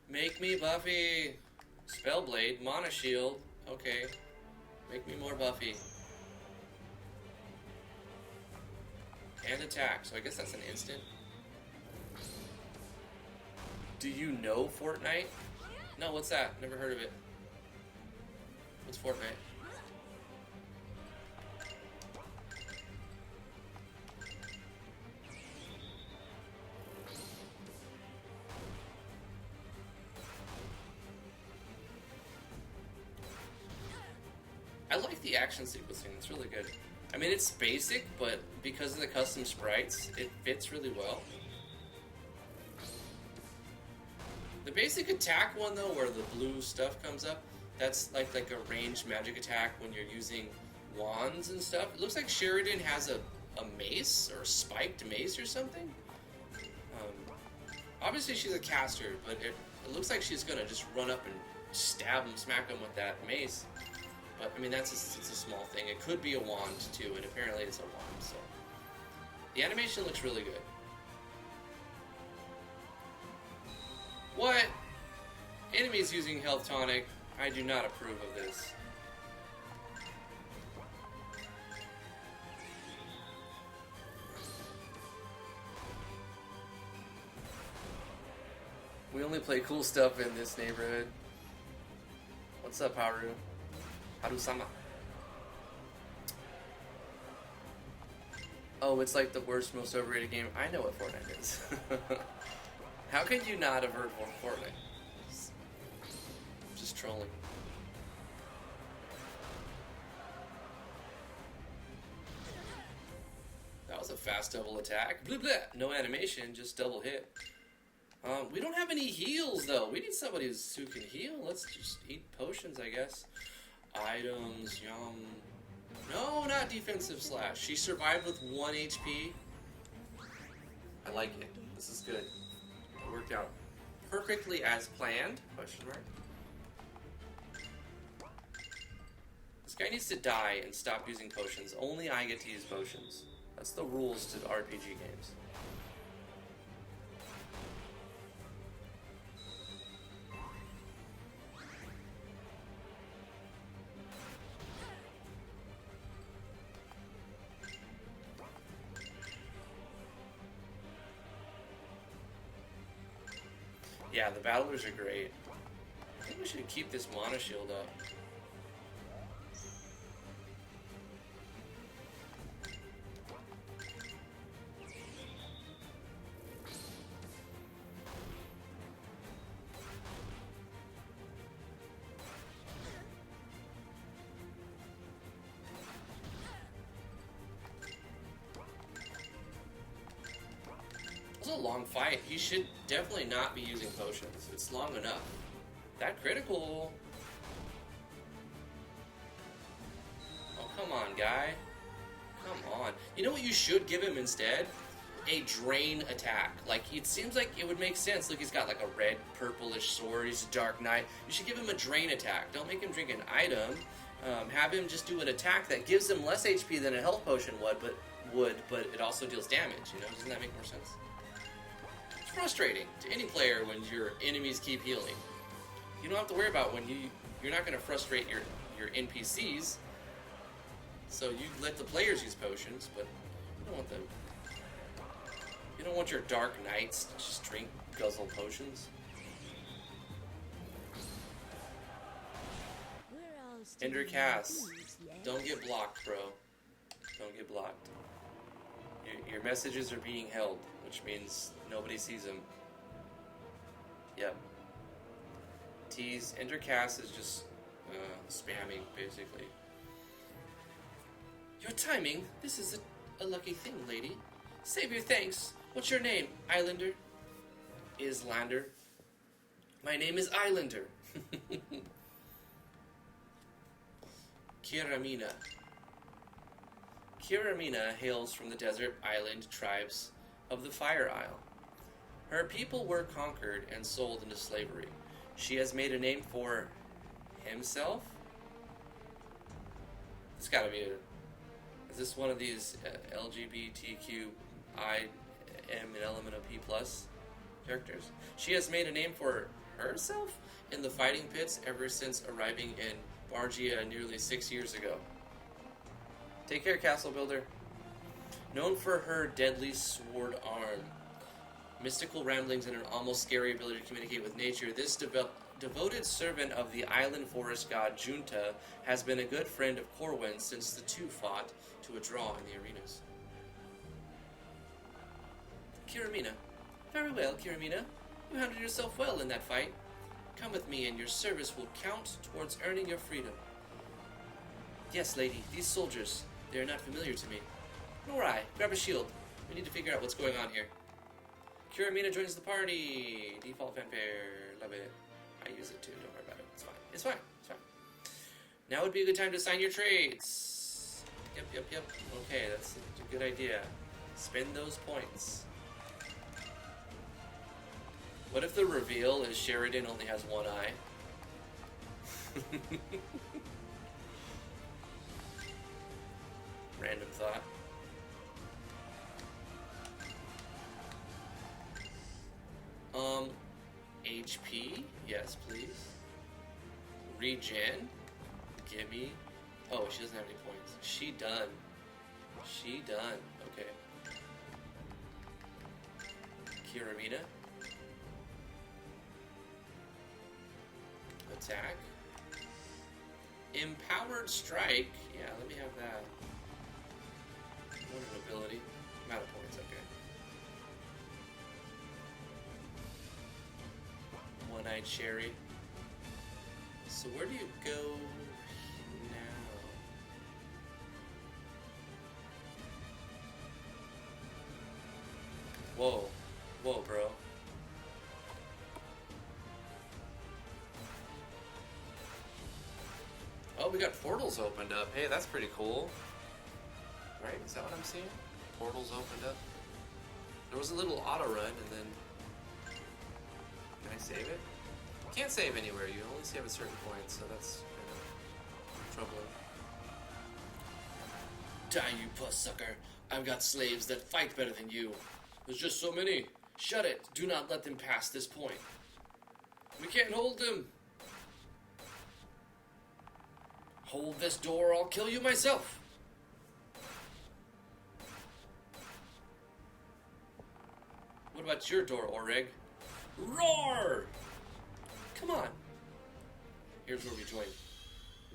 Make me Buffy. Spellblade. Mana Shield. Okay. Make me more Buffy. And attack. So I guess that's an instant. Do you know Fortnite? No, what's that? Never heard of it. What's Fortnite? I like the action sequencing, it's really good. I mean, it's basic, but because of the custom sprites, it fits really well. The basic attack one, though, where the blue stuff comes up, that's like a ranged magic attack when you're using wands and stuff. It looks like Sheridan has a mace, or a spiked mace or something. Obviously she's a caster, but it looks like she's gonna just run up and stab him, smack him with that mace. But, I mean, it's a small thing. It could be a wand, too, and apparently it's a wand, so. The animation looks really good. What? Enemies using health tonic. I do not approve of this. only play cool stuff in this neighborhood. What's up, Haru? Haru-sama. Oh, it's like the worst, most overrated game. I know what Fortnite is. How can you not have heard of Fortnite? Just trolling. That was a fast double attack. Blah, blah. No animation, just double hit. We don't have any heals, though. We need somebody who can heal. Let's just eat potions, I guess. Items, yum. No, not defensive slash. She survived with 1 HP. I like it. This is good. It worked out perfectly as planned. Question mark. This guy needs to die and stop using potions. Only I get to use potions. That's the rules to RPG games. Yeah, the battlers are great. I think we should keep this mana shield up. It was a long fight. He should definitely not be using potions. It's long enough. That critical. Oh, come on, guy. Come on. You know what you should give him instead? A drain attack. Like, it seems like it would make sense. Look, he's got like a red, purplish sword. He's a dark knight. You should give him a drain attack. Don't make him drink an item. Have him just do an attack that gives him less HP than a health potion would, but it also deals damage. You know, doesn't that make more sense? It's frustrating to any player when your enemies keep healing. You don't have to worry about when you're not going to frustrate your NPCs. So you let the players use potions, but you don't want them. You don't want your dark knights to just drink guzzle potions. Ender Cass, don't get blocked, bro. Don't get blocked. Your messages are being held, which means nobody sees them. Yep. Tease. Ender Cass is just spamming, basically. Your timing. This is a lucky thing, lady. Save your thanks. What's your name, Islander? Islander. My name is Islander. Kiramina. Kiramina hails from the desert island tribes of the Fire Isle. Her people were conquered and sold into slavery. She has made a name for himself? It's gotta be is this one of these LGBTQIM and element of P+ characters? She has made a name for herself in the fighting pits ever since arriving in Bargia nearly 6 years ago. Take care, Castle Builder. Known for her deadly sword arm, mystical ramblings, and an almost scary ability to communicate with nature, this devoted servant of the island forest god Junta has been a good friend of Corwin since the two fought to a draw in the arenas. Kiramina. Very well, Kiramina. You handled yourself well in that fight. Come with me and your service will count towards earning your freedom. Yes, lady, these soldiers, they are not familiar to me. Nor I. Grab a shield. We need to figure out what's going on here. Kiramina joins the party. Default fanfare. Love it. I use it too. Don't worry about it. It's fine. It's fine. It's fine. Now would be a good time to sign your trades. Yep. Okay, that's a good idea. Spend those points. What if the reveal is Sheridan only has one eye? Random thought. HP? Yes, please. Regen? Gimme. Oh, she doesn't have any points. She done. She done. Okay. Kiramina? attack. Empowered strike. Yeah, let me have that. What an ability. Amount of points, okay. One-eyed cherry. So where do you go now? Whoa. Whoa, bro. Oh, we got portals opened up. Hey, that's pretty cool. Right? Is that what I'm seeing? Portals opened up. There was a little auto run, and then... Can I save it? Can't save anywhere. You only save at certain points, so that's kind of troubling. Die, you puss sucker. I've got slaves that fight better than you. There's just so many. Shut it. Do not let them pass this point. We can't hold them. Hold this door or I'll kill you myself. What about your door, Oreg? Roar! Come on. Here's where we join.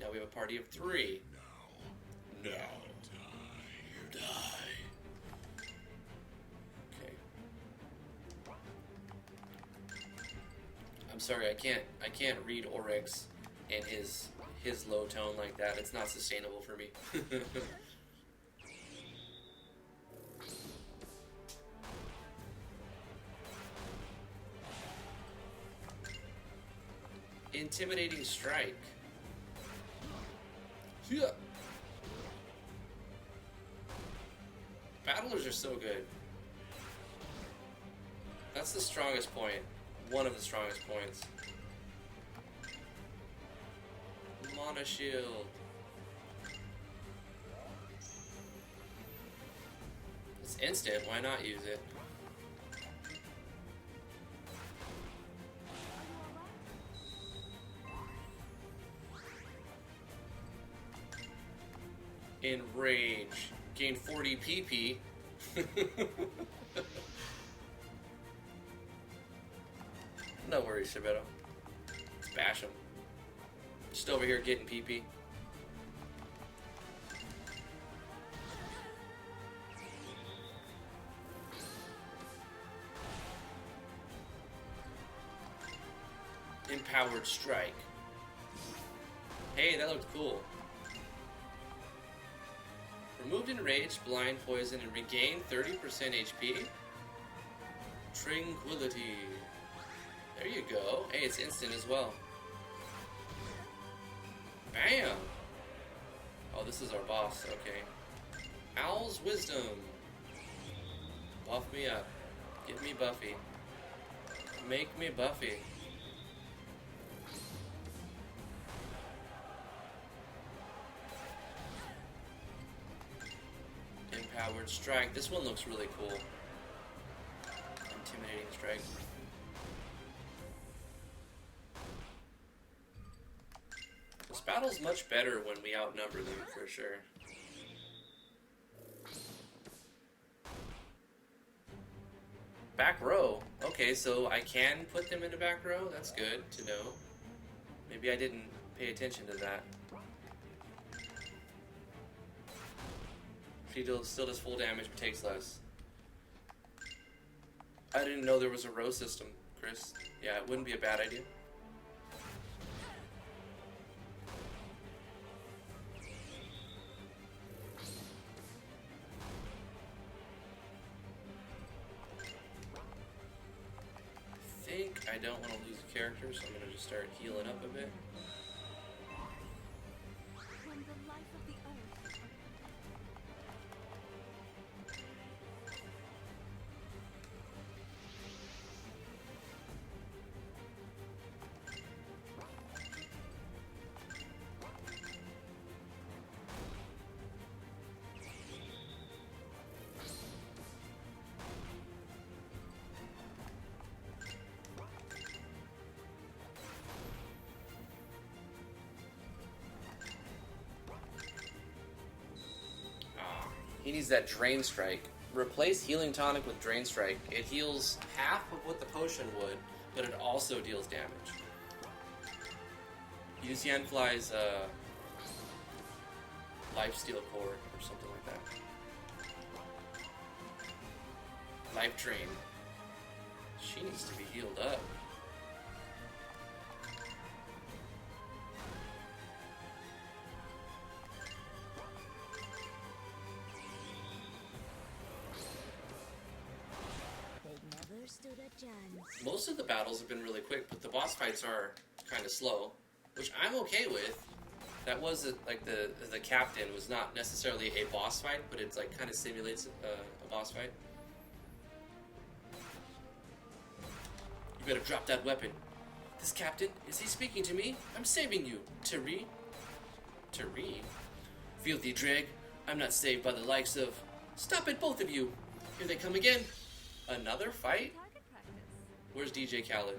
Now we have a party of 3. Now. Die. Okay. I'm sorry, I can't read Oreg's and his low tone like that. It's not sustainable for me. Intimidating strike. Yeah. Battlers are so good. That's the strongest point. One of the strongest points. Mana shield. It's instant. Why not use it? Enrage. Gain 40 PP. No worries, Shabetto. Let's bash him. Just over here getting PP. Empowered strike. Hey, that looked cool. Removed enraged, blind, poison, and regain 30% HP. Tranquility. There you go. Hey, it's instant as well. Bam! Oh, this is our boss. Okay. Owl's Wisdom. Buff me up. Get me buffy. Make me buffy. Empowered strike. This one looks really cool. Intimidating strike. This battle's much better when we outnumber them, for sure. Back row. Okay, so I can put them in a back row? That's good to know. Maybe I didn't pay attention to that. She still does full damage but takes less. I didn't know there was a row system, Chris. Yeah, it wouldn't be a bad idea. I think I don't want to lose a character, so I'm going to just start healing up a bit. From the life of the earth. He needs that Drain Strike. Replace Healing Tonic with Drain Strike. It heals half of what the potion would, but it also deals damage. Use Yanfly's lifesteal core or something like that. Life Drain. She needs to be healed up. They never stood a chance. Most of the battles have been really quick, but the boss fights are kind of slow, which I'm okay with. That was like the captain was not necessarily a boss fight, but it's like kind of simulates a boss fight. You better drop that weapon. This captain, is he speaking to me? I'm saving you, Tari. Tari? Filthy dreg, I'm not saved by the likes of... Stop it, both of you! Here they come again. Another fight? Target practice. Where's DJ Khaled?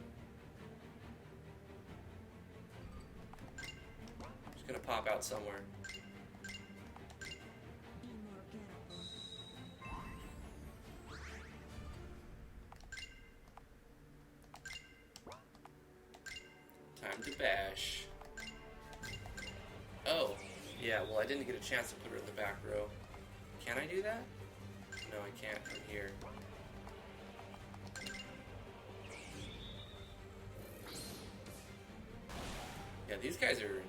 He's gonna pop out somewhere. Be more careful. Time to bash. Oh, yeah, well I didn't get a chance to put her in the back row. Can I do that? No, I can't from here. Yeah, these guys are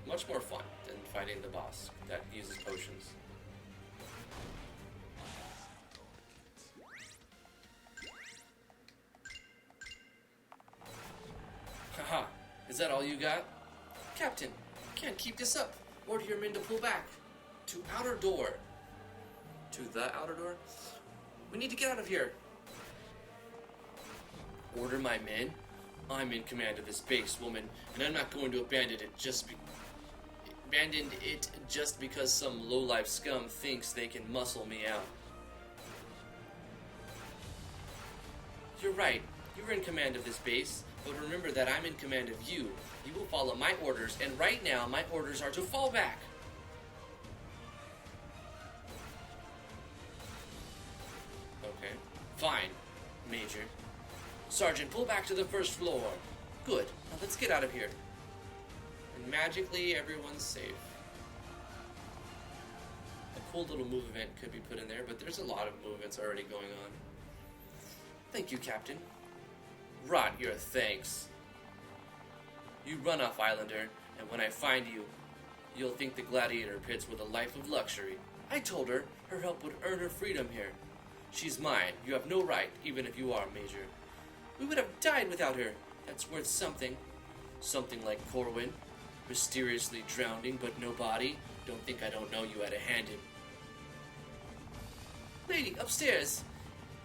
much more fun than fighting the boss that uses potions. Haha, is that all you got? Captain, can't keep this up. Order your men to pull back. To outer door. To the outer door? We need to get out of here. Order my men? I'm in command of this base, woman, and I'm not going to abandon it just because some lowlife scum thinks they can muscle me out. You're right. You're in command of this base, but remember that I'm in command of you. You will follow my orders, and right now my orders are to fall back. Okay. Fine, Major. Sergeant, pull back to the first floor. Good. Now let's get out of here. And magically, everyone's safe. A cool little move event could be put in there, but there's a lot of movements already going on. Thank you, Captain. Rot your thanks. You run off, Islander, and when I find you, you'll think the gladiator pits were the life of luxury. I told her her help would earn her freedom here. She's mine. You have no right, even if you are, Major. We would have died without her. That's worth something. Something like Corwin, mysteriously drowning but no body. Don't think I don't know you had a hand in. Lady, upstairs.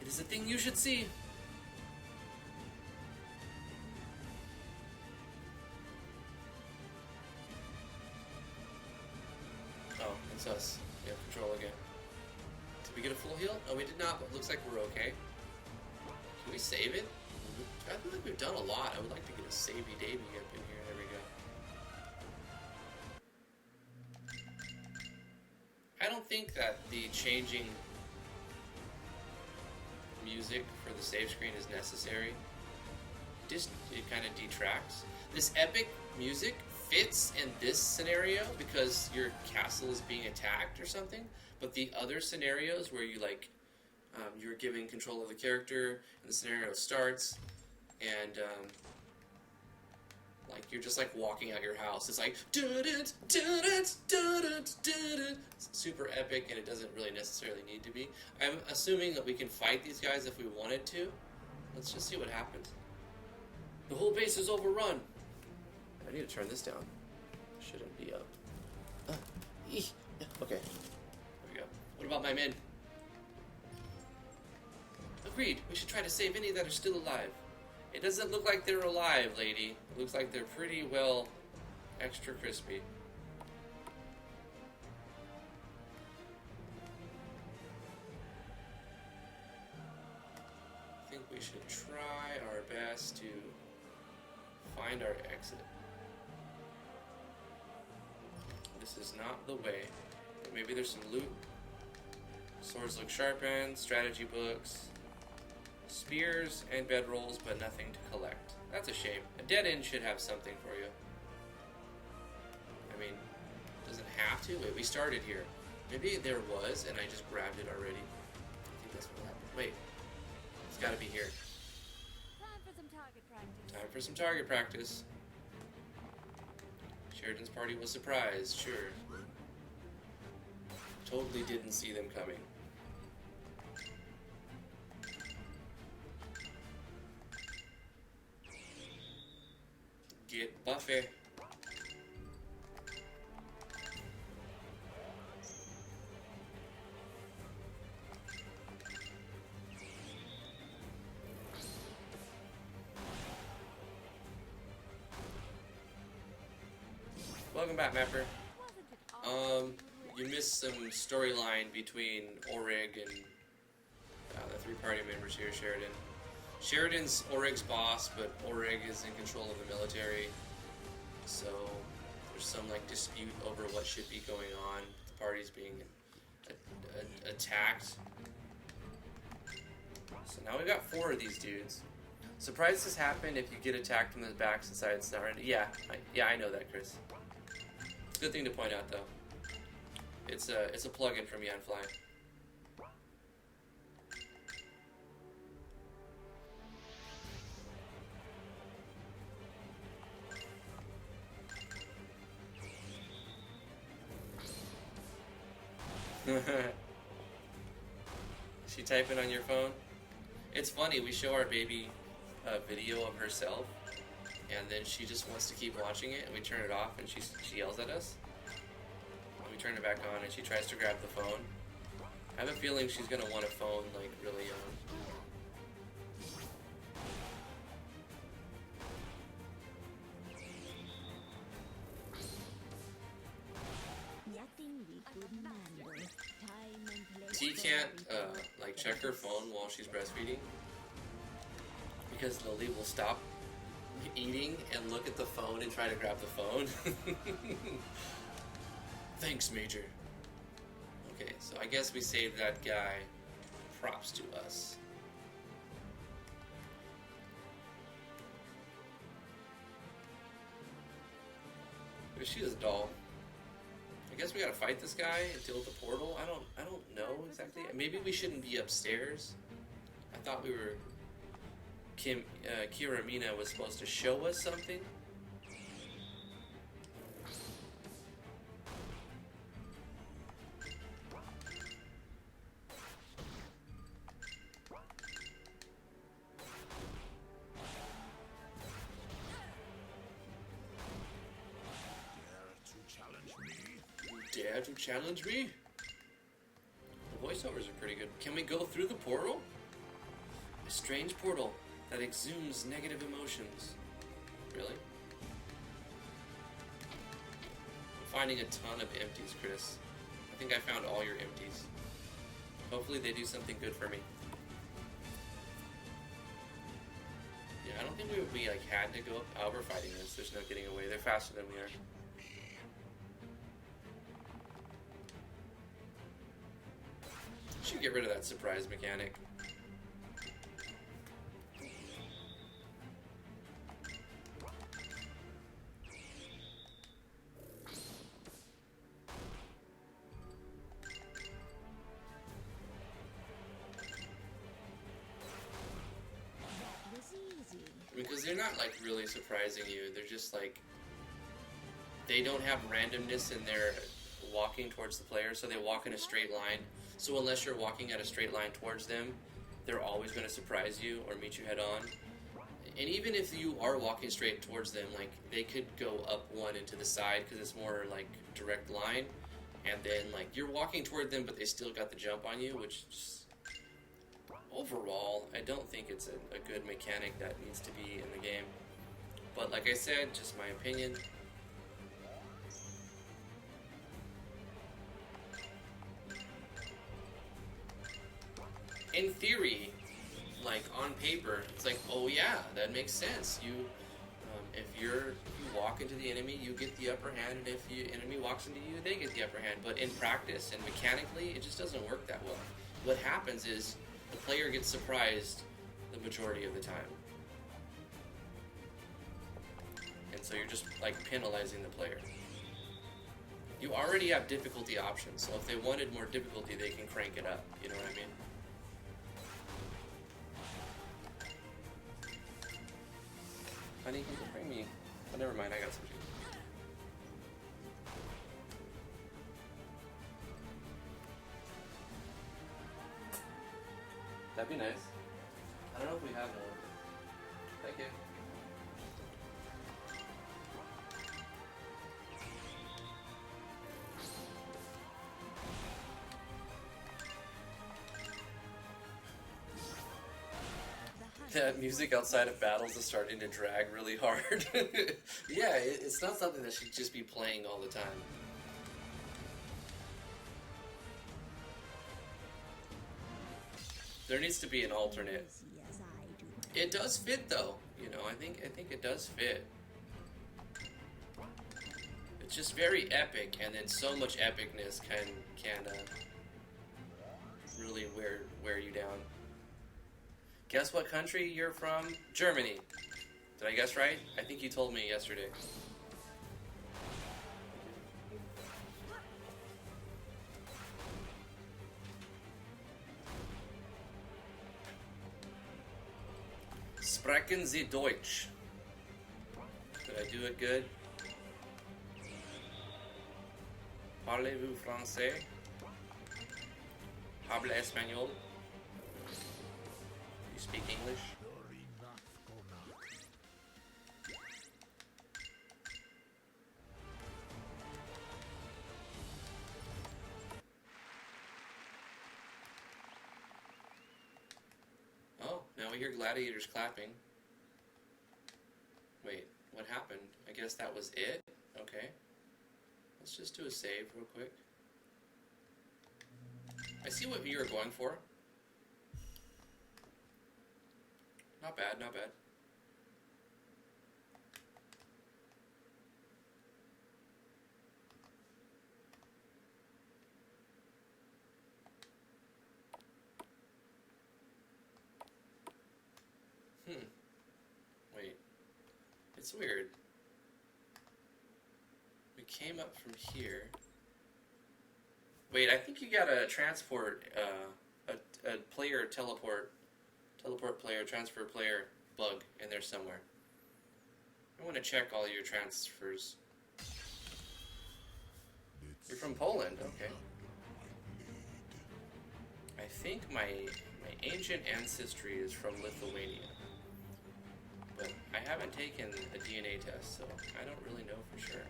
It is a thing you should see. Oh, it's us. We have control again. Did we get a full heal? No, we did not, but it looks like we're okay. Can we save it? I feel like we've done a lot. I would like to get a savey davy up in here. There we go. I don't think that the changing music for the save screen is necessary. Just it kind of detracts. This epic music fits in this scenario because your castle is being attacked or something. But the other scenarios where you like you're giving control of the character and the scenario starts. And like you're just like walking out your house. It's like it's super epic, and it doesn't really necessarily need to be. I'm assuming that we can fight these guys if we wanted to. Let's just see what happens. The whole base is overrun. I need to turn this down. Shouldn't be up. Okay. There we go. What about my men? Agreed. We should try to save any that are still alive. It doesn't look like they're alive, lady. It looks like they're pretty well extra crispy. I think we should try our best to find our exit. This is not the way. But maybe there's some loot. Swords look sharpened, strategy books. Spears and bedrolls, but nothing to collect. That's a shame. A dead end should have something for you. to? Wait, we started here. Maybe there was, and I just grabbed it already. I think that's what happened. Wait. It's gotta be here. Time for some target practice. Time for some target practice. Sheridan's party was surprised, sure. Totally didn't see them coming. Get Buffy. Welcome back, Mapper. You missed some storyline between Orig and the three party members here, Sheridan. Sheridan's Orig's boss, but Orig is in control of the military. So there's some like dispute over what should be going on. The party's being attacked. So now we've got 4 of these dudes. Surprised this happened if you get attacked from the backs and sides. Not right. Yeah, I know that, Chris. It's a good thing to point out, though. It's a plug-in from Yanfly. She typing on your phone? It's funny, we show our baby a video of herself, and then she just wants to keep watching it, and we turn it off, and she yells at us. And we turn it back on, and she tries to grab the phone. I have a feeling she's gonna want a phone, like, really young. Nothing we couldn't handle. Time and place. T can't, like, check her phone while she's breastfeeding, because Lily will stop eating and look at the phone and try to grab the phone. Thanks, Major. Okay, so I guess we saved that guy. Props to us. But she is a doll. I guess we gotta fight this guy and deal with the portal. I don't know exactly. Maybe we shouldn't be upstairs. I thought we were. Kiramina was supposed to show us something. Dare to challenge me? The voiceovers are pretty good. Can we go through the portal? A strange portal that exudes negative emotions. Really? I'm finding a ton of empties, Chris. I think I found all your empties. Hopefully they do something good for me. Yeah, I don't think we like had to go up. Oh, we're fighting this. There's no getting away. They're faster than we are. Should get rid of that surprise mechanic. Because they're not like really surprising you. They're just like, they don't have randomness in their walking towards the player, so they walk in a straight line. So unless you're walking at a straight line towards them, they're always going to surprise you or meet you head on. And even if you are walking straight towards them, like, they could go up one into the side because it's more like direct line, and then like you're walking toward them, but they still got the jump on you, which just, overall, I don't think it's a good mechanic that needs to be in the game. But like I said, just my opinion. In theory, like on paper, it's like, oh yeah, that makes sense. You, if you walk into the enemy, you get the upper hand, and if the enemy walks into you, they get the upper hand. But in practice and mechanically, it just doesn't work that well. What happens is the player gets surprised the majority of the time, and so you're just like penalizing the player. You already have difficulty options, so if they wanted more difficulty, they can crank it up. You know what I mean? Honey, can you bring me? Oh, never mind. I got some juice. That'd be nice. I don't know if we have one. Thank you. That music outside of battles is starting to drag really hard. Yeah, it's not something that should just be playing all the time. There needs to be an alternate. Yes, I do. It does fit though, you know. I think it does fit. It's just very epic, and then so much epicness can really wear you down. Guess what country you're from? Germany. Did I guess right? I think you told me yesterday. Sprechen Sie Deutsch? Did I do it good? Parlez-vous français? Habla español? You speak English? Oh, now we hear gladiators clapping. Wait, what happened? I guess that was it? Okay. Let's just do a save real quick. I see what you were going for. Not bad, not bad. Wait. It's weird. We came up from here. Wait, I think you got a transport, a player teleport player, transfer player bug in there somewhere. I want to check all your transfers. You're from Poland, okay. I think my ancient ancestry is from Lithuania. But I haven't taken a DNA test, so I don't really know for sure.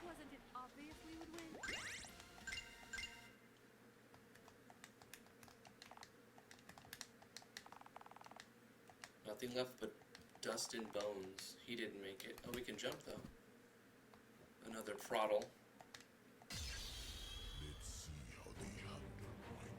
Wasn't it obvious we would win? Nothing left but dust and bones. He didn't make it. Oh, we can jump though. Another throttle. Let's see how they handle my blade.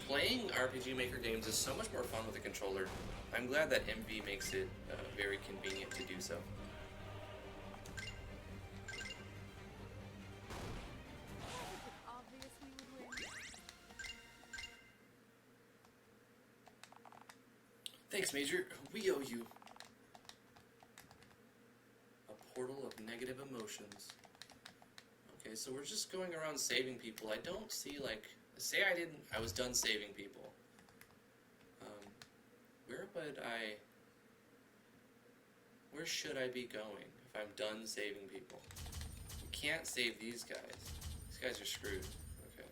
Playing RPG Maker games is so much more fun with a controller. I'm glad that MV makes it very convenient to do so. Wasn't it obvious we would win? Thanks, Major. We owe you. A portal of negative emotions. Okay, so we're just going around saving people. I don't see, like... Say I was done saving people. Where should I be going if I'm done saving people? We can't save these guys. These guys are screwed. Okay.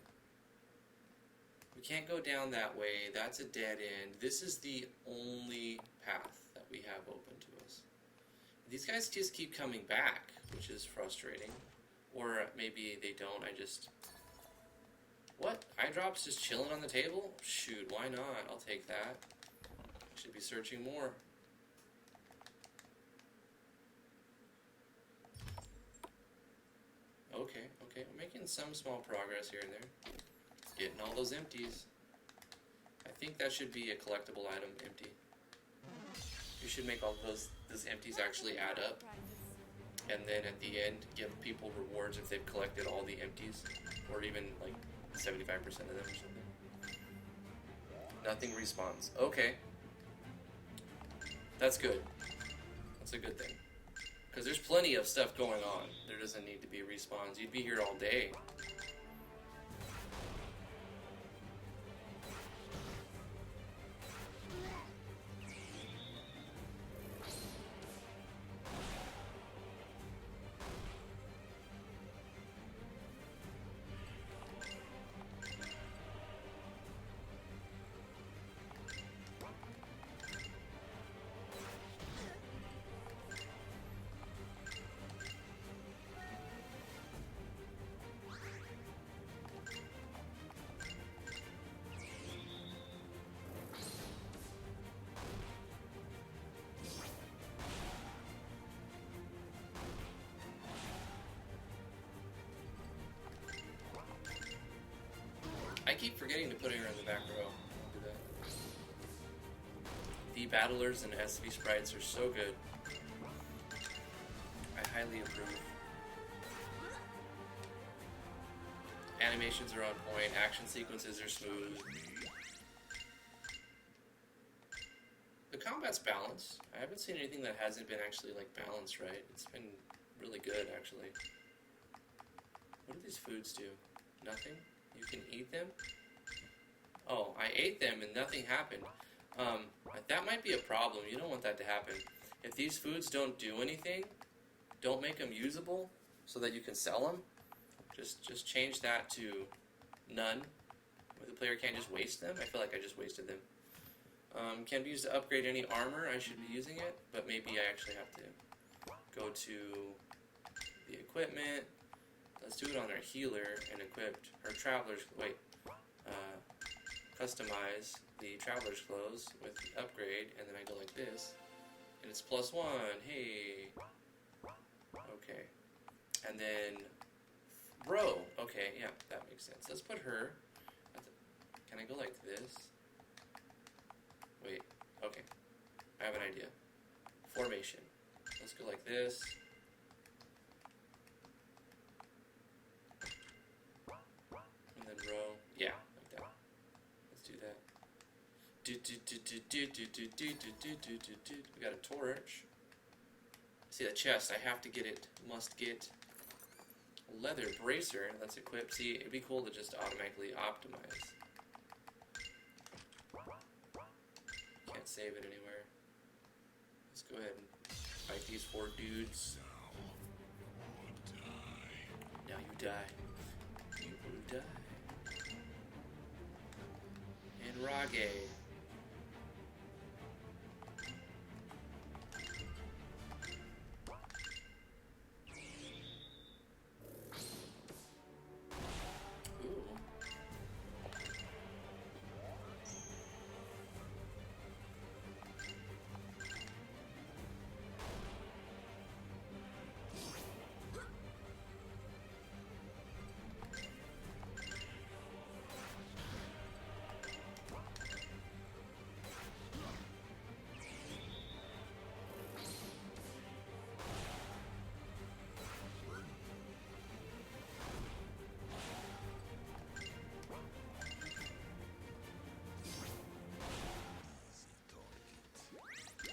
We can't go down that way. That's a dead end. This is the only path that we have open to us. These guys just keep coming back, which is frustrating. Or maybe they don't. I just... What? Eye drops just chilling on the table? Shoot, why not? I'll take that. Should be searching more. Okay, we're making some small progress here and there. Getting all those empties. I think that should be a collectible item, empty. You should make all those empties actually add up. And then at the end, give people rewards if they've collected all the empties. Or even like 75% of them or something. Nothing respawns. Okay. That's good. That's a good thing. Because there's plenty of stuff going on. There doesn't need to be respawns. You'd be here all day. I keep forgetting to put her in the back row. I'll do that. The battlers and SV sprites are so good. I highly approve. Animations are on point. Action sequences are smooth. The combat's balanced. I haven't seen anything that hasn't been actually like balanced right. It's been really good actually. What do these foods do? Nothing? You can eat them? Oh, I ate them and nothing happened. That might be a problem. You don't want that to happen. If these foods don't do anything, don't make them usable so that you can sell them. Just change that to none. Where the player can't just waste them. I feel like I just wasted them. Can be used to upgrade any armor. I should be using it, but maybe I actually have to go to the equipment. Let's do it on our healer and equipped her traveler's. Wait, customize the traveler's clothes with the upgrade, and then I go like this, and it's +1. Hey, okay, and then bro. Okay, yeah, that makes sense. Let's put her. Can I go like this? Wait, okay, I have an idea. Formation. Let's go like this. And then row. Yeah, like that. Let's do that. We got a torch. See the chest, I have to get it. Must get leather bracer. Let's equip. See, it'd be cool to just automatically optimize. Can't save it anywhere. Let's go ahead and fight these 4 dudes. Now you die. You will die. And Rage.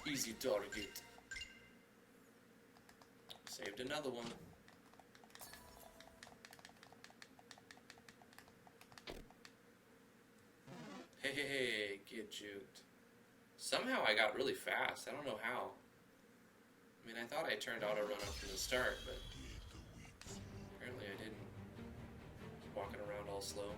Easy target. Saved another one. Hey, get juked. Somehow I got really fast. I don't know how. I mean, I thought I turned auto run up from the start, but apparently I didn't. Just walking around all slow.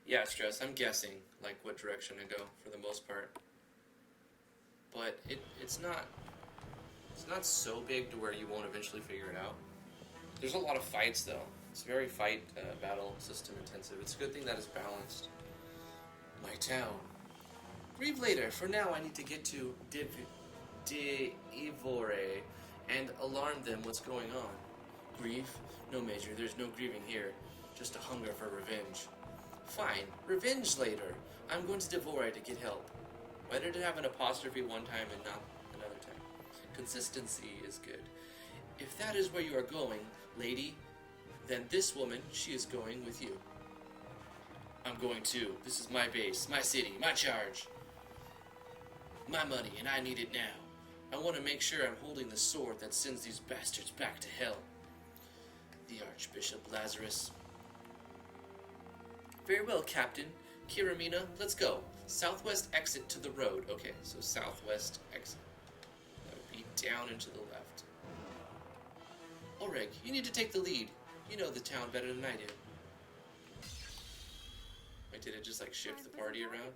Yeah, Stress, I'm guessing, like, what direction to go, for the most part. But it's not so big to where you won't eventually figure it out. There's a lot of fights though. It's very fight battle system intensive. It's a good thing that it's balanced. My town. Grieve later. For now, I need to get to Ivore and alarm them what's going on. Grief? No, Major. There's no grieving here. Just a hunger for revenge. Fine. Revenge later. I'm going to Devore to get help. Better to have an apostrophe one time and not another time. Consistency is good. If that is where you are going, lady, then this woman, she is going with you. I'm going too. This is my base, my city, my charge. My money, and I need it now. I want to make sure I'm holding the sword that sends these bastards back to hell. The Archbishop Lazarus. Very well, Captain. Kiramina, let's go. Southwest exit to the road. Okay, so southwest exit. That would be down and to the left. Ulrich, you need to take the lead. You know the town better than I do. Wait, did it just like shift the party around?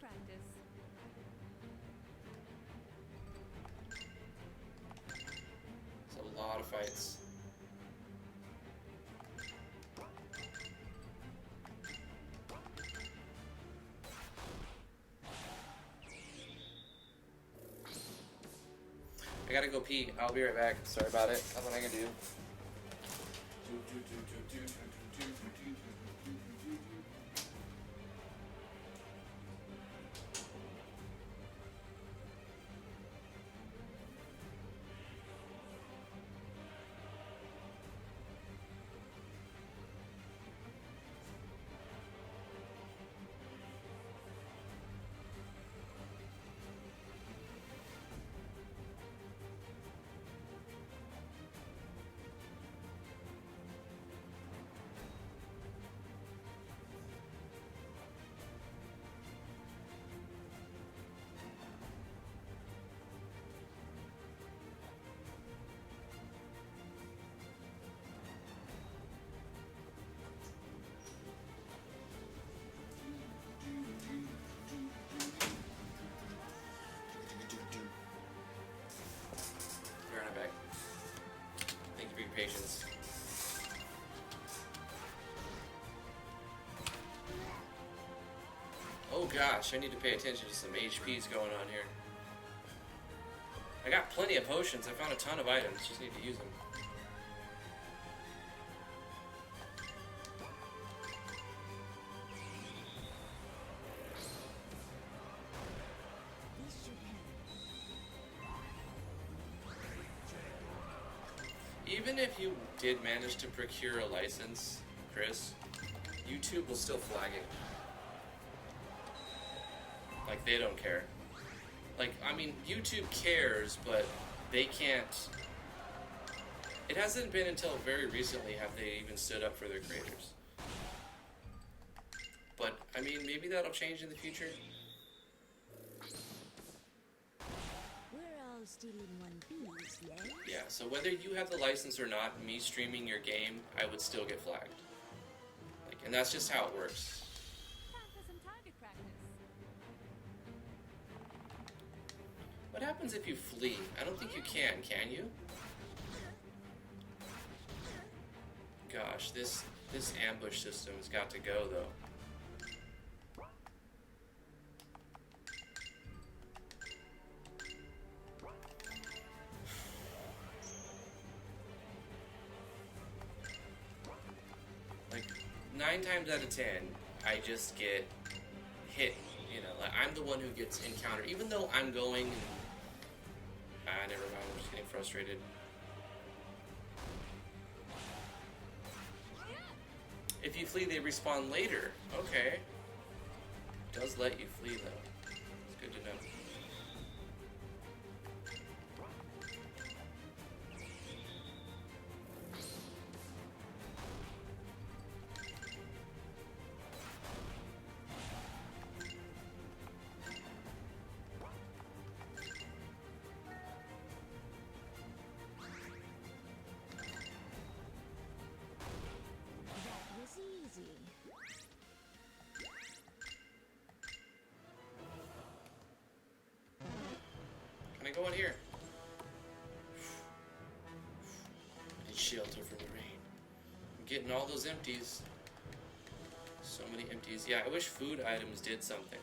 It's a lot of fights. I gotta go pee. I'll be right back. Sorry about it. Nothing I can do. Patience. Oh gosh, I need to pay attention to some HPs going on here. I got plenty of potions. I found a ton of items. Just need to use them. Even if you did manage to procure a license, Chris, YouTube will still flag it. Like, they don't care. Like, I mean, YouTube cares, but they can't... It hasn't been until very recently have they even stood up for their creators. But, I mean, maybe that'll change in the future. Still in one piece, yes? Yeah, so whether you have the license or not, me streaming your game, I would still get flagged. Like, and that's just how it works. Time for some target practice. What happens if you flee? I don't think you can you? Gosh, this ambush system has got to go, though. Like, 9 times out of 10, I just get hit, you know, like I'm the one who gets encountered, even though I'm going and... never mind, I'm just getting frustrated. If you flee, they respawn later. Okay. Does let you flee, though. It's good to know. Go in here. I need shelter from the rain. getting all those empties. So many empties. Yeah, I wish food items did something.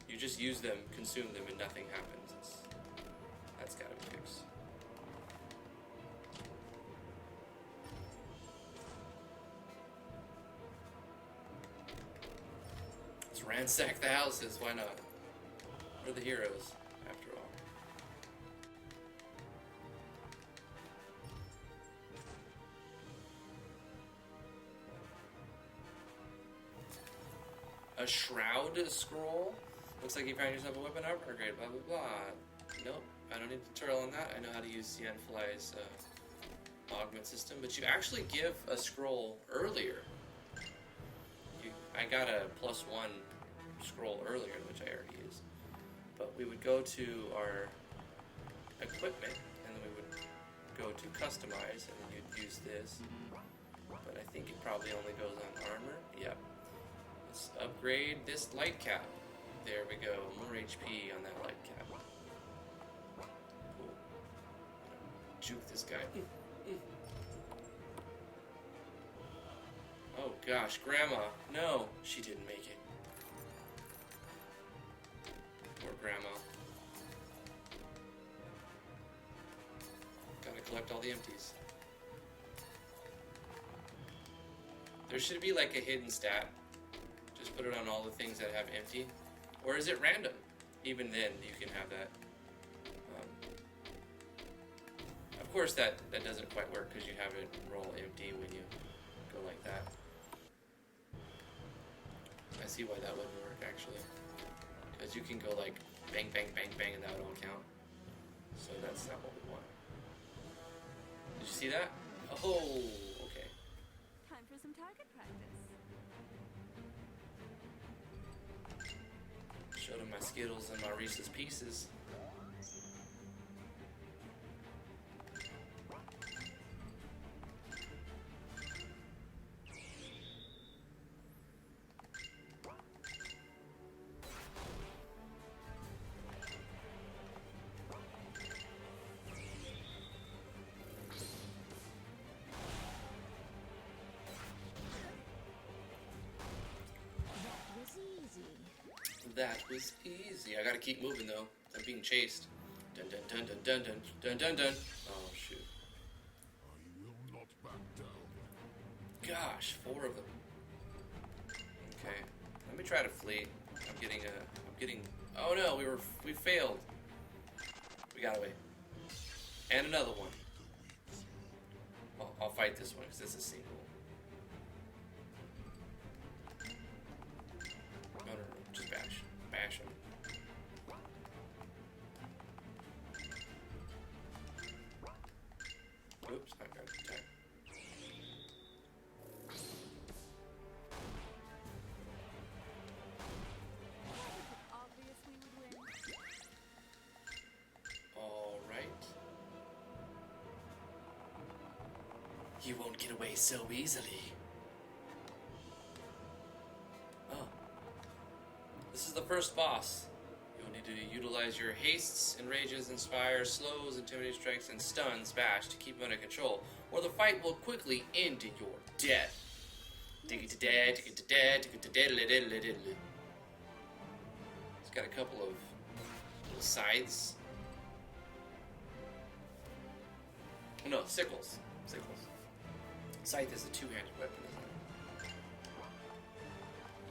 You just use them, consume them, and nothing happens. That's gotta be fixed. Let's ransack the houses, why not? We're the heroes, after all. A shroud scroll? Looks like you found yourself a weapon upgrade, blah blah blah. Nope, I don't need a tutorial on that. I know how to use Cianfly's augment system, but you actually give a scroll earlier. I got a +1 scroll earlier, which I already used. But we would go to our equipment, and then we would go to customize, and then you'd use this. But I think it probably only goes on armor. Yep. Let's upgrade this light cap. There we go. More HP on that light cap. Cool. Juke this guy. Oh gosh, Grandma. No, she didn't make it. Poor Grandma. Gotta collect all the empties. There should be like a hidden stat. Just put it on all the things that have empty. Or is it random? Even then, you can have that. Of course, that doesn't quite work because you have it roll empty when you go like that. I see why that wouldn't work, actually. Because you can go like bang, bang, bang, bang, and that would all count. So that's not what we want. Did you see that? Oh, okay. Time for some target practice. Showed him my Skittles and my Reese's Pieces. That was easy. I gotta keep moving though. I'm being chased. Dun dun dun dun dun dun dun dun dun. Oh shoot. I will not back down. Gosh, 4 of them. Okay. Let me try to flee. I'm getting oh no, we failed. We got away. And another one. Well, I'll fight this one because this is single. No, just bash. Bash him. Oops, I got attacked. Obvious we would win. All right. You won't get away so easily. Oh. This is the first boss. You'll need to utilize your hastes, enrages, inspires, slows, intimidate strikes, and stuns bash to keep him under control, or the fight will quickly end in your death. Dig it to dead, dig it to dead, dig it to dead, It's got a couple of little scythes. No, sickles. Sickles. Scythe is a two-handed weapon, isn't it?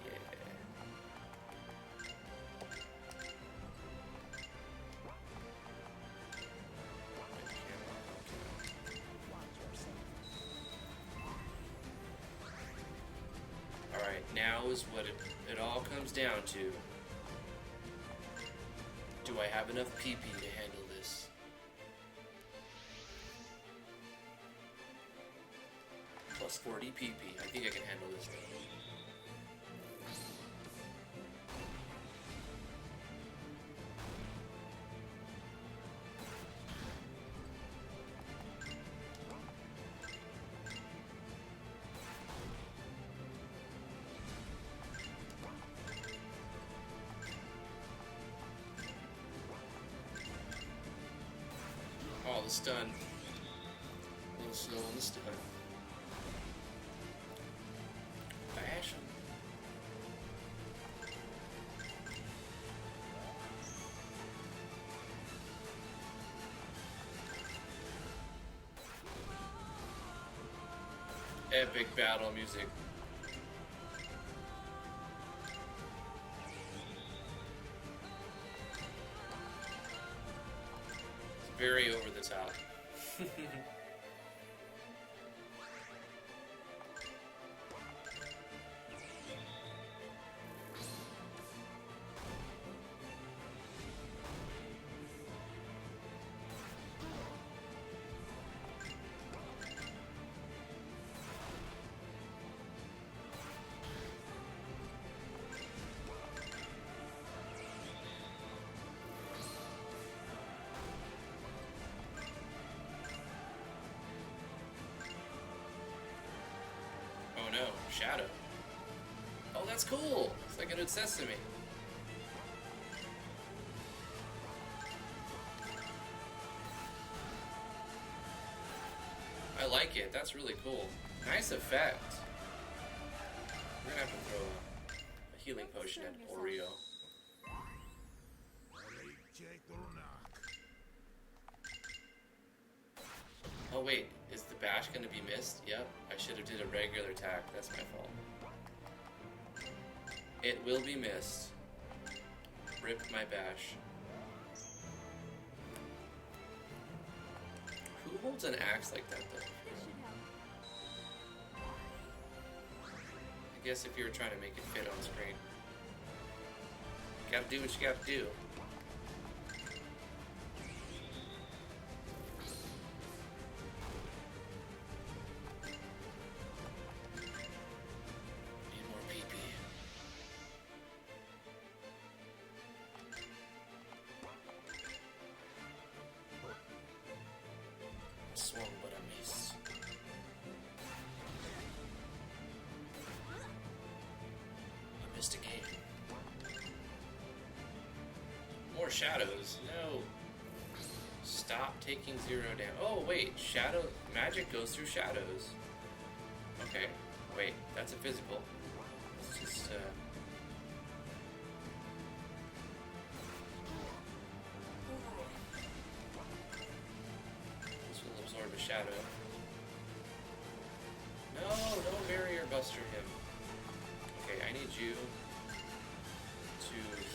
Yeah. Alright, now is what it all comes down to. Do I have enough PP to handle this? Plus 40 PP. I think I can handle this thing. Oh, the stun. A little slow on the stun. Epic battle music. It's very over the top. Oh no, Shadow. Oh, that's cool. It's like an Sesame. I like it. That's really cool. Nice effect. We're gonna have to throw a healing potion at Oreo. Oh wait, is the bash gonna be missed? Yep, I should have did a regular attack. That's my fault. It will be missed. Rip my bash. Who holds an axe like that though? This should help. I guess if you were trying to make it fit on screen. Gotta do what you gotta do. Need more PP. Swung but I missed. I missed again. More shadows. No. Stop taking 0 damage. Oh wait, shadow magic goes through shadows. Okay. Wait, that's a physical. Let's just this will absorb a shadow. No, don't barrier buster him. Okay, I need you to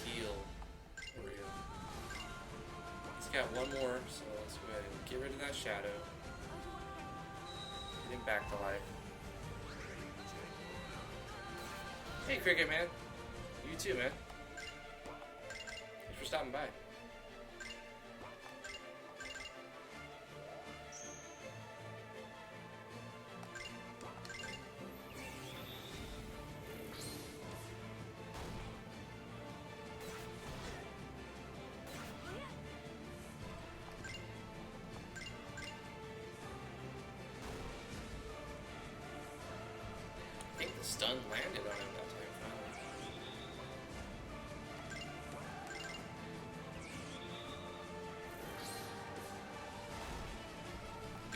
heal Oreo. He's got one more, so let's go ahead and get rid of that shadow. Get him back to life. Hey, Cricket Man. You too, man. Thanks for stopping by. I think the stun landed on him that time, finally.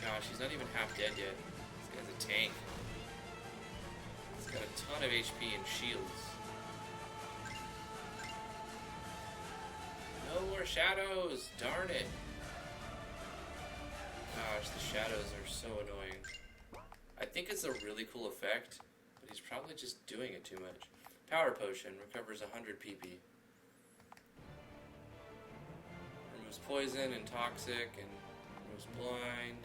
Gosh, he's not even half dead yet. This guy's a tank. He's got a ton of HP and shields. No more shadows! Darn it! Gosh, the shadows are so annoying. I think it's a really cool effect, but he's probably just doing it too much. Power Potion recovers 100 PP. Removes poison and toxic, and removes blind,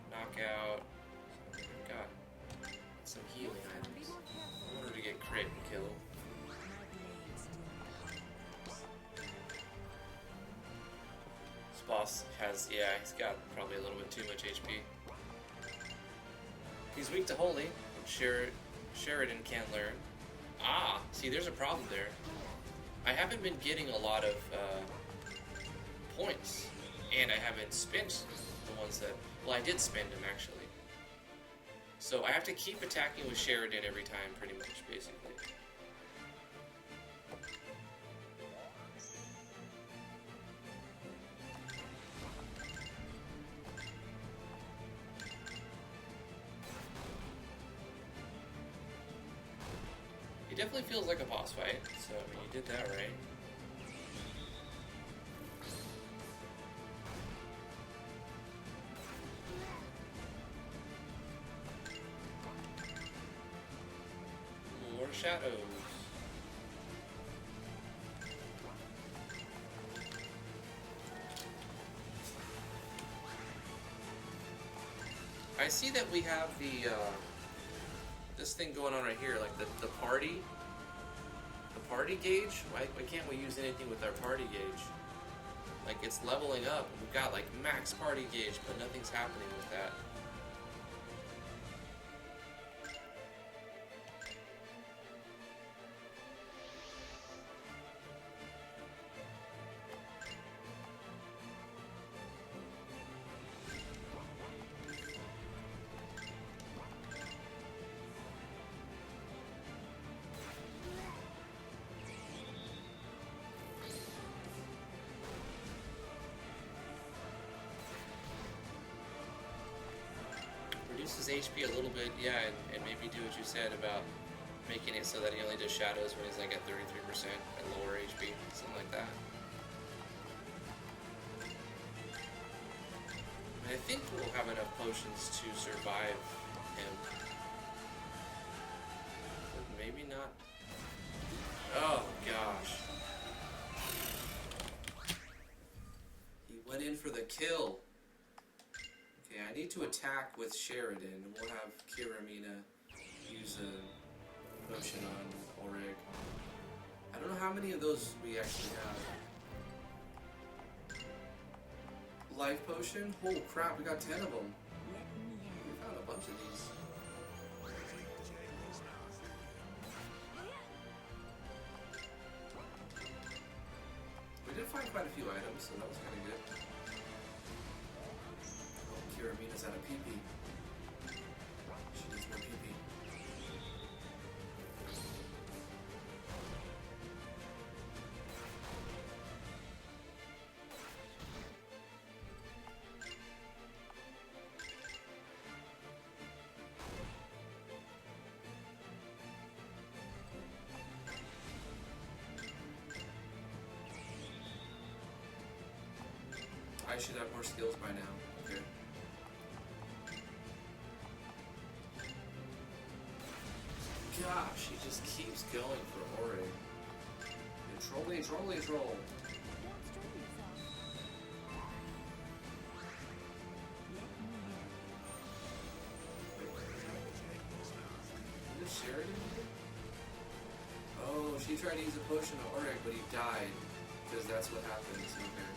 knockout. So we've got some healing items in order to get crit and kill. This boss has, yeah, he's got probably a little bit too much HP. He's weak to Holy, which Sheridan can't learn. Ah, see, there's a problem there. I haven't been getting a lot of points, and I haven't spent the ones that... Well, I did spend them, actually. So I have to keep attacking with Sheridan every time, pretty much, basically. It definitely feels like a boss fight, so, I mean, you did that right. shadows. I see that we have the this thing going on right here, like the party gauge. Why can't we use anything with our party gauge? Like it's leveling up. We've got like max party gauge, but nothing's happening with that. Reduces HP a little bit, yeah, and maybe do what you said about making it so that he only does shadows when he's like at 33% and lower HP, something like that. And I think we'll have enough potions to survive him. But maybe not. Oh gosh. He went in for the kill. Okay, I need to attack with Sheridan, and we'll have Kiramina use a potion on Orig. I don't know how many of those we actually have. Life potion? Holy crap, we got 10 of them. We found a bunch of these. We did find quite a few items, so that was kind of good. Kiramina's out of PP. She needs more PP. I should have more skills by now. Okay. Gosh, he just keeps going for Ori. And troll. Don't strip yourself. Is this Sheridan? Oh, she tried to use a potion on Orig, but he died. Because that's what happens. Okay.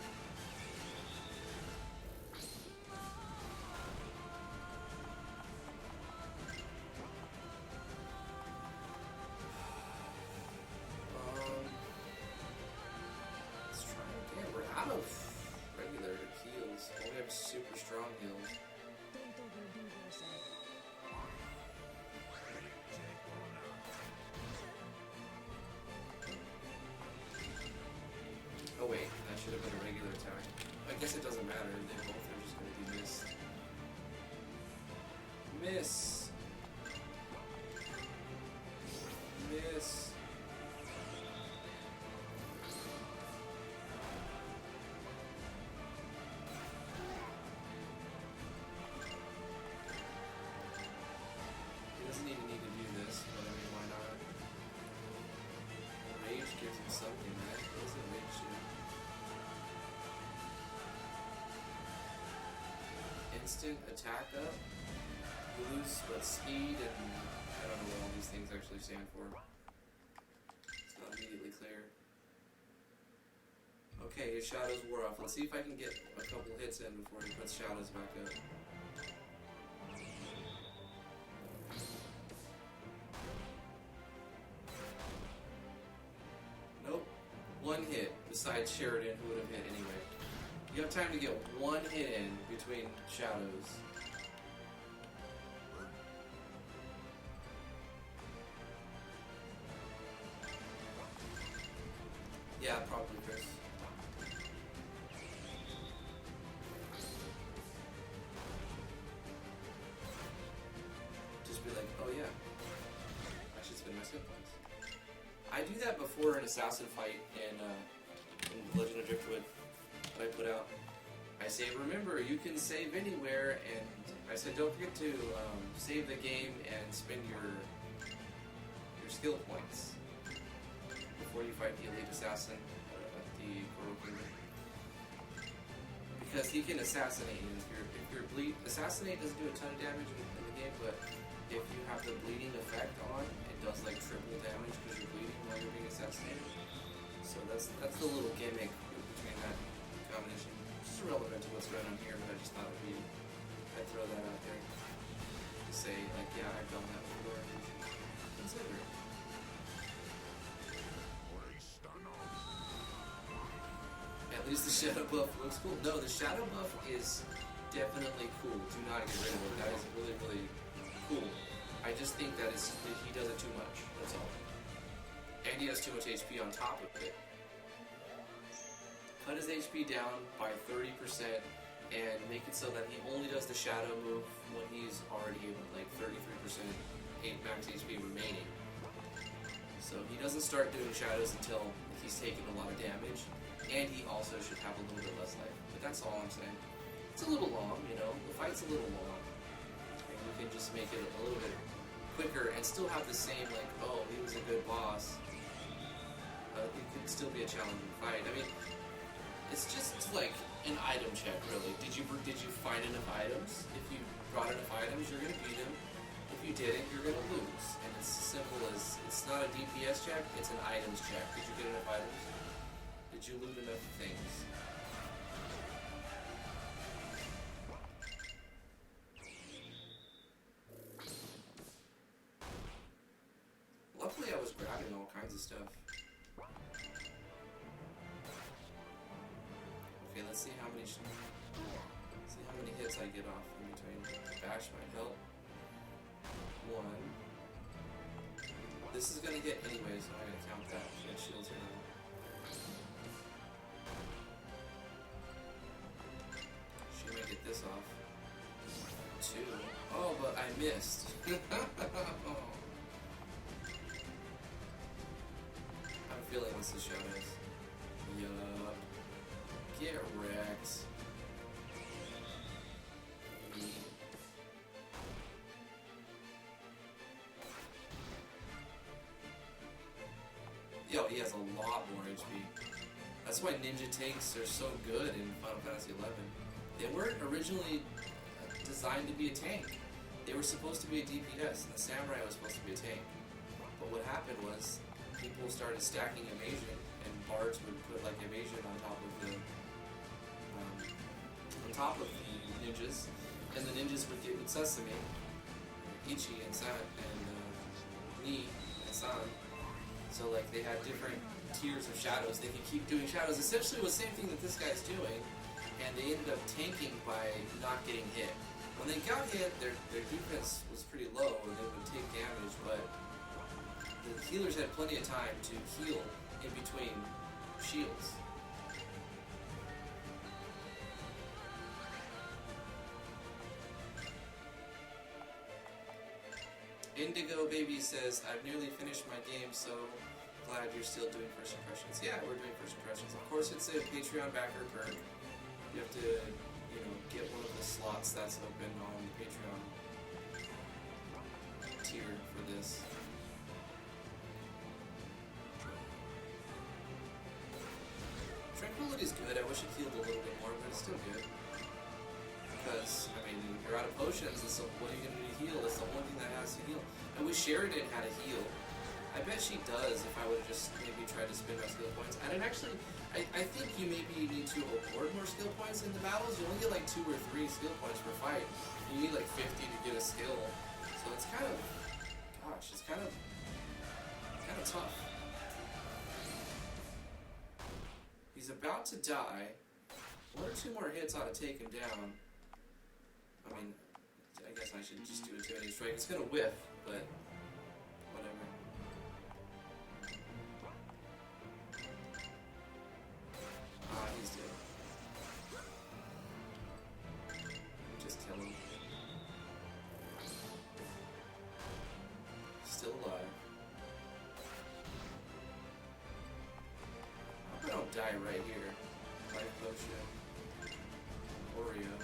Super strong heals. Oh wait, that should have been a regular attack. I guess it doesn't matter, they both are just going to be missed. Miss! Miss! Something, right? What does it rage do? Instant attack up. You lose what speed and I don't know what all these things actually stand for. It's not immediately clear. Okay, his shadows wore off. Let's see if I can get a couple hits in before he puts shadows back up. One hit, besides Sheridan, who would have hit anyway. You have time to get one hit in between shadows. Yeah, probably, Chris. Just be like, oh yeah, I should spend my skill points. I do that before an assassin fight in Legend of Driftwood that I put out. I say, remember, you can save anywhere, and I said, don't forget to save the game and spend your your skill points before you fight the Elite Assassin at the Morekong. Because he can assassinate you. If you're assassinate doesn't do a ton of damage in the game, but if you have the bleeding effect on, it does like triple damage because you're bleeding while you're being assassinated. So that's the little gimmick between that combination. Which is irrelevant to what's going on here, but I just thought I'd throw that out there to say like, yeah, I've done that before. Consider it. At least the shadow buff looks cool. No, the shadow buff is definitely cool. Do not get rid of it. That is really, really cool. I just think that he does it too much. That's all. And he has too much HP on top of it. Cut his HP down by 30% and make it so that he only does the shadow move when he's already like 33% max HP remaining. So he doesn't start doing shadows until he's taken a lot of damage. And he also should have a little bit less life. But that's all I'm saying. It's a little long, you know. The fight's a little long. And we can just make it a little bit quicker and still have the same, like, oh, he was a good boss. It could still be a challenging fight. I mean, it's just like an item check, really. Did you find enough items? If you brought enough items, you're going to beat him. If you didn't, you're going to lose. And it's as simple as, it's not a DPS check, it's an items check. Did you get enough items? Did you loot enough things? Luckily I was grabbing all kinds of stuff. Okay, let's see how many hits I get off in between. Bash might help. 1. This is gonna hit anyway, so I'm gonna count that. Get shields in. Get this off. 2. Oh, but I missed. I'm feeling this is shadows. Yup. Get wrecked. Yo, he has a lot more HP. That's why ninja tanks are so good in Final Fantasy XI. They weren't originally designed to be a tank. They were supposed to be a DPS, and the samurai was supposed to be a tank. But what happened was, people started stacking evasion, and bards would put like evasion on top of the ninjas, and the ninjas would get with Sesame, Ichi and San, and Ni and San. So like they had different tiers of shadows. They could keep doing shadows. Essentially, it was the same thing that this guy's doing. And they ended up tanking by not getting hit. When they got hit, their defense was pretty low, and they would take damage, but the healers had plenty of time to heal in between shields. Indigo Baby says, I've nearly finished my game, so glad you're still doing first impressions. Yeah, we're doing first impressions. Of course, it's a Patreon backer perk. You have to, get one of the slots that's open on the Patreon tier for this. Tranquility's good. I wish it healed a little bit more, but it's still good. Because, I mean, you're out of potions, and so what are you going to do to heal? It's the one thing that has to heal. I wish Sheridan had a heal. I bet she does if I would have just maybe tried to spend my skill points. And it actually, I think you maybe need to award more skill points in the battles. You only get like 2 or 3 skill points per fight. You need like 50 to get a skill. So it's kind of, gosh, it's kind of tough. He's about to die. 1 or 2 more hits ought to take him down. I mean, I guess I should just do a 2-hit strike. It's gonna whiff, but whatever. He's dead. Just kill him. Still alive. I hope I don't die right here. Life potion. Oreo.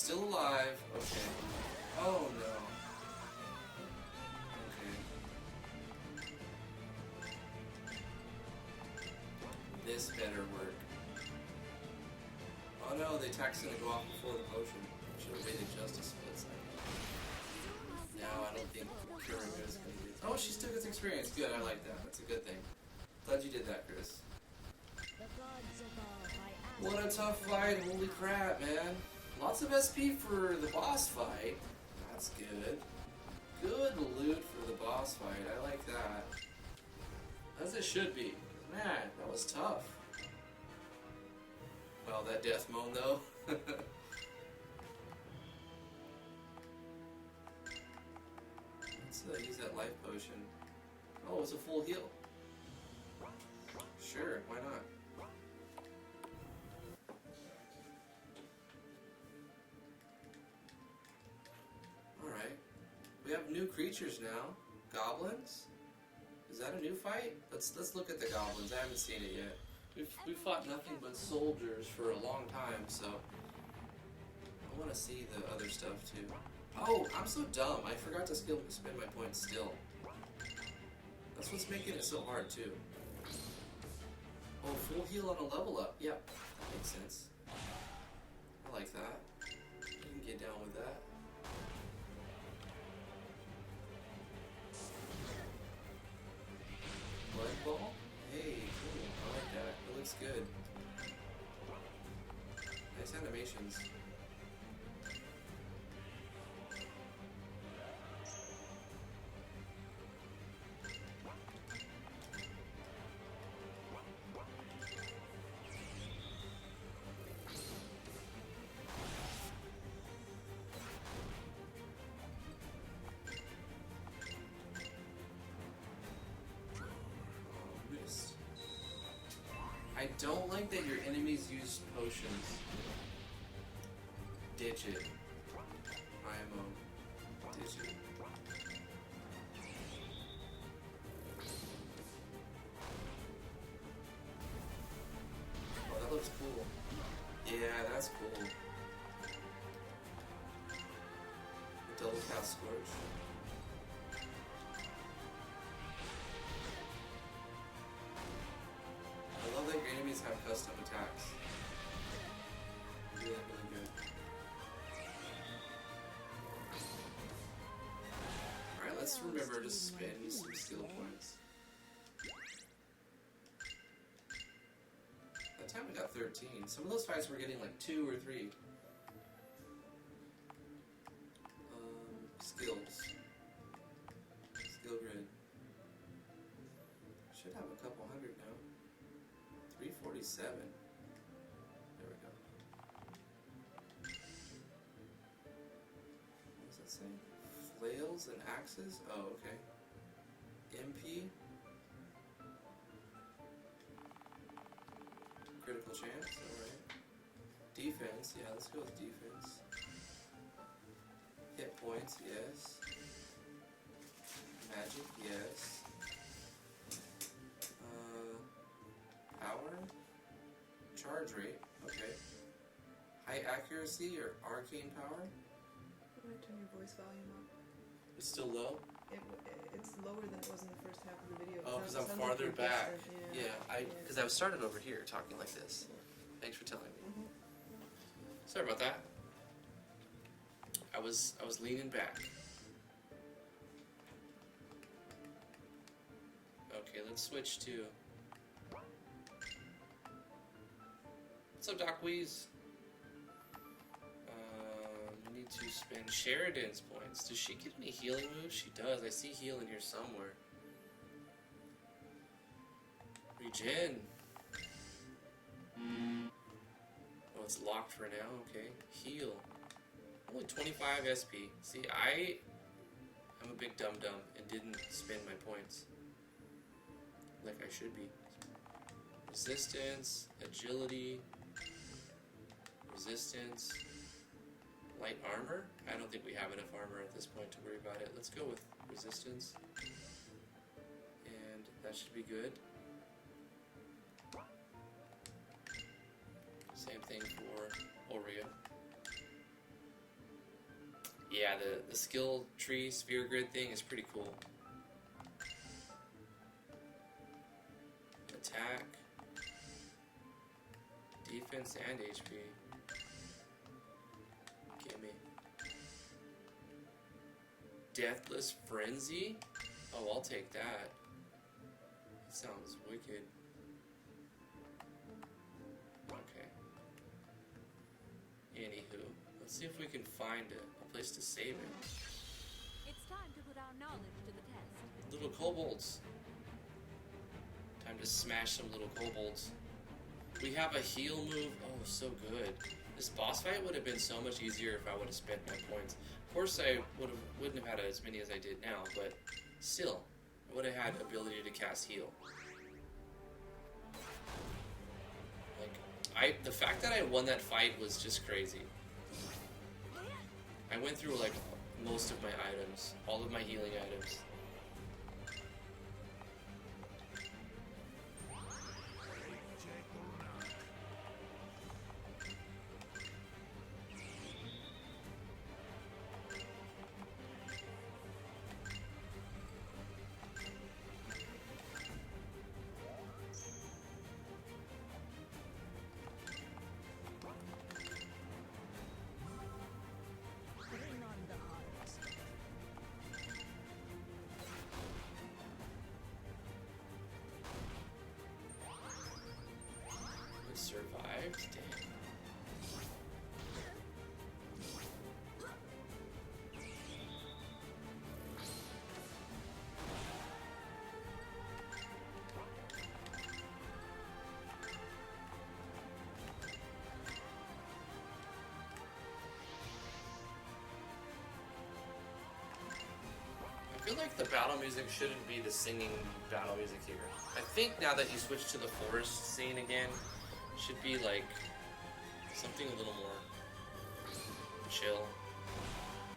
still alive. Okay. Oh no. Okay. This better work. Oh no, the attack's gonna go off before the potion. Should have waited just a split second. Now I don't think Karyn is gonna do. Oh, she still gets experience. Good, I like that. That's a good thing. Glad you did that, Chris. What a tough fight, holy crap, man. Lots of SP for the boss fight. That's good. Good loot for the boss fight, I like that. As it should be. Man, that was tough. Well, that death moan though. Let's use that life potion. Oh, it's a full heal. Sure, why not? Alright. We have new creatures now. Goblins? Is that a new fight? Let's look at the goblins. I haven't seen it yet. We've fought nothing but soldiers for a long time, so I want to see the other stuff too. Oh, I'm so dumb. I forgot to spend my points still. That's what's making it so hard too. Oh, full heal on a level up. Yep, that makes sense. I like that. You can get down with that. Blood ball? Hey, cool. I like that. It looks good. Nice animations. I don't like that your enemies use potions. Ditch it. IMO. Ditch it. Oh, that looks cool. Yeah, that's cool. The double cast scorch. I love that your enemies have custom attacks. Really, really good. Alright, let's remember to spend some skill points. That time we got 13. Some of those fights were getting like 2 or 3. Skills. Skill grid. Should have a couple hundred now. 347. There we go. What does that say? Flails and axes? Oh, okay. MP. Critical chance, alright. Defense, yeah, let's go with defense. Hit points, yes. Magic, yes. Power? Charge rate, okay. High accuracy or arcane power? You might turn your voice volume up. It's still low? It's lower than it was in the first half of the video. Oh, because I'm Sounds farther like you're back. distant, Yeah, because I was started over here talking like this. Thanks for telling me. Sorry about that. I was leaning back. Okay, let's switch to. What's up, Doc Weeze? We need to spend Sheridan's points. Does she get any healing moves? She does. I see heal in here somewhere. Regen. Oh, it's locked for now. Okay. Heal. Only 25 SP. See, I'm a big dum-dum and didn't spend my points like I should be. Resistance, agility, resistance, light armor. I don't think we have enough armor at this point to worry about it. Let's go with resistance, and that should be good. Same thing for Oreo. Yeah, the skill tree sphere grid thing is pretty cool. Attack, defense, and HP. Gimme. Deathless Frenzy? Oh, I'll take that. That sounds wicked. Okay. Anywho, let's see if we can find a place to save it. It's time to put our knowledge to the test. Little kobolds. Time to smash some little kobolds. We have a heal move. Oh, so good. This boss fight would have been so much easier if I would have spent my points. Of course, I wouldn't have had as many as I did now, but still, I would have had ability to cast heal. Like, the fact that I won that fight was just crazy. I went through like most of my items, all of my healing items. Survived? Damn. I feel like the battle music shouldn't be the singing battle music here. I think now that you switch to the forest scene again, should be like something a little more chill.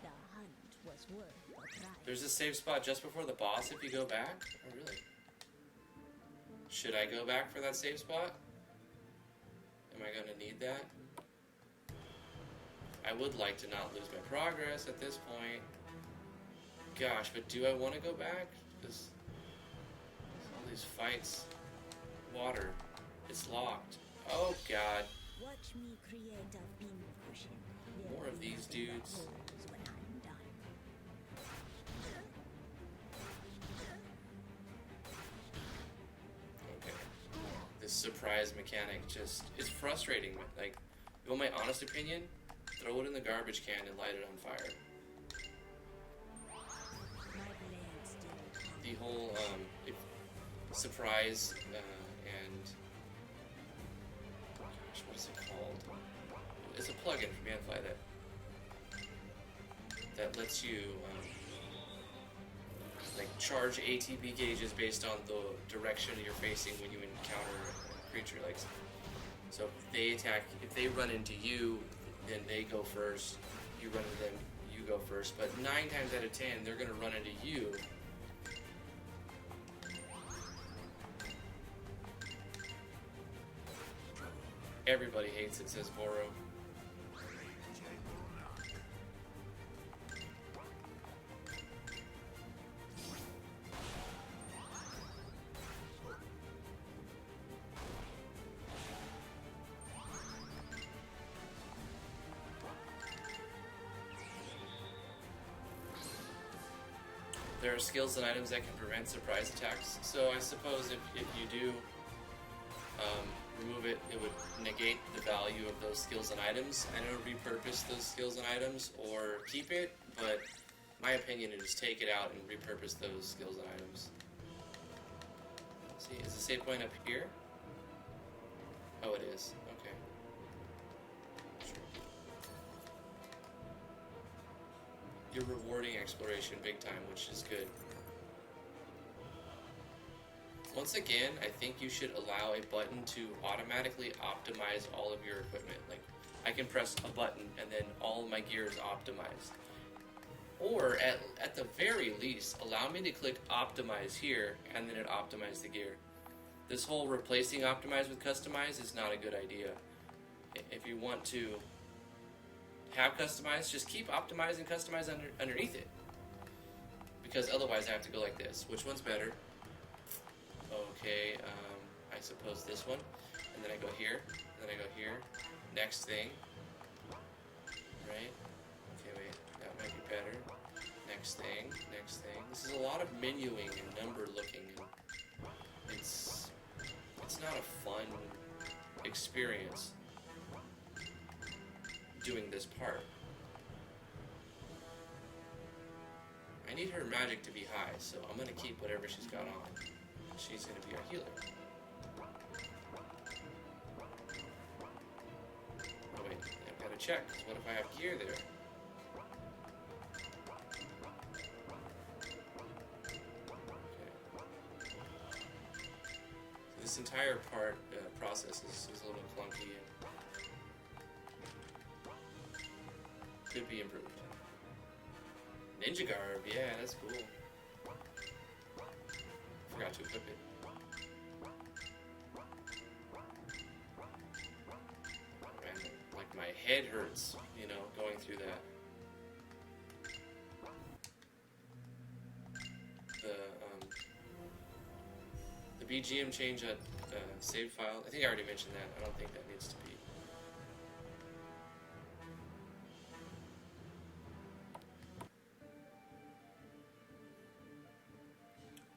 The hunt was worth a try. There's a save spot just before the boss if you go back? Oh, really? Should I go back for that save spot? Am I gonna need that? I would like to not lose my progress at this point. Gosh, but do I want to go back? Because all these fights. Water. It's locked. Oh god. Watch me create a beam cushion. More of these dudes. When I'm done. Okay. This surprise mechanic just is frustrating. Like, you want my honest opinion? Throw it in the garbage can and light it on fire. My blade still The whole surprise and gosh, what is it called? It's a plugin from Manfly that lets you like charge ATB gauges based on the direction you're facing when you encounter a creature. Like, so if they run into you, then they go first. You run into them, you go first. But 9 times out of 10, they're gonna run into you. Everybody hates it, says Boro. There are skills and items that can prevent surprise attacks, so I suppose if you do remove it, it would negate the value of those skills and items, and it would repurpose those skills and items, or keep it, but my opinion is take it out and repurpose those skills and items. Let's see, is the save point up here? Oh, it is. Okay. Sure. You're rewarding exploration big time, which is good. Once again, I think you should allow a button to automatically optimize all of your equipment. Like, I can press a button and then all of my gear is optimized. Or, at the very least, allow me to click optimize here and then it optimizes the gear. This whole replacing optimize with customize is not a good idea. If you want to have customized, just keep optimized and customize underneath it. Because otherwise I have to go like this. Which one's better? Okay, I suppose this one. And then I go here, and then I go here. Next thing. Right? Okay, wait, that might be better. Next thing, next thing. This is a lot of menuing and number looking. And it's not a fun experience doing this part. I need her magic to be high, so I'm gonna keep whatever she's got on. She's gonna be our healer. Oh wait, I've gotta check, 'cause what if I have gear there? This entire process is a little clunky and could be improved. Ninja garb, yeah, that's cool. Forgot to equip it. Man, like my head hurts, you know, going through that. The BGM change at save file. I think I already mentioned that. I don't think that needs to be.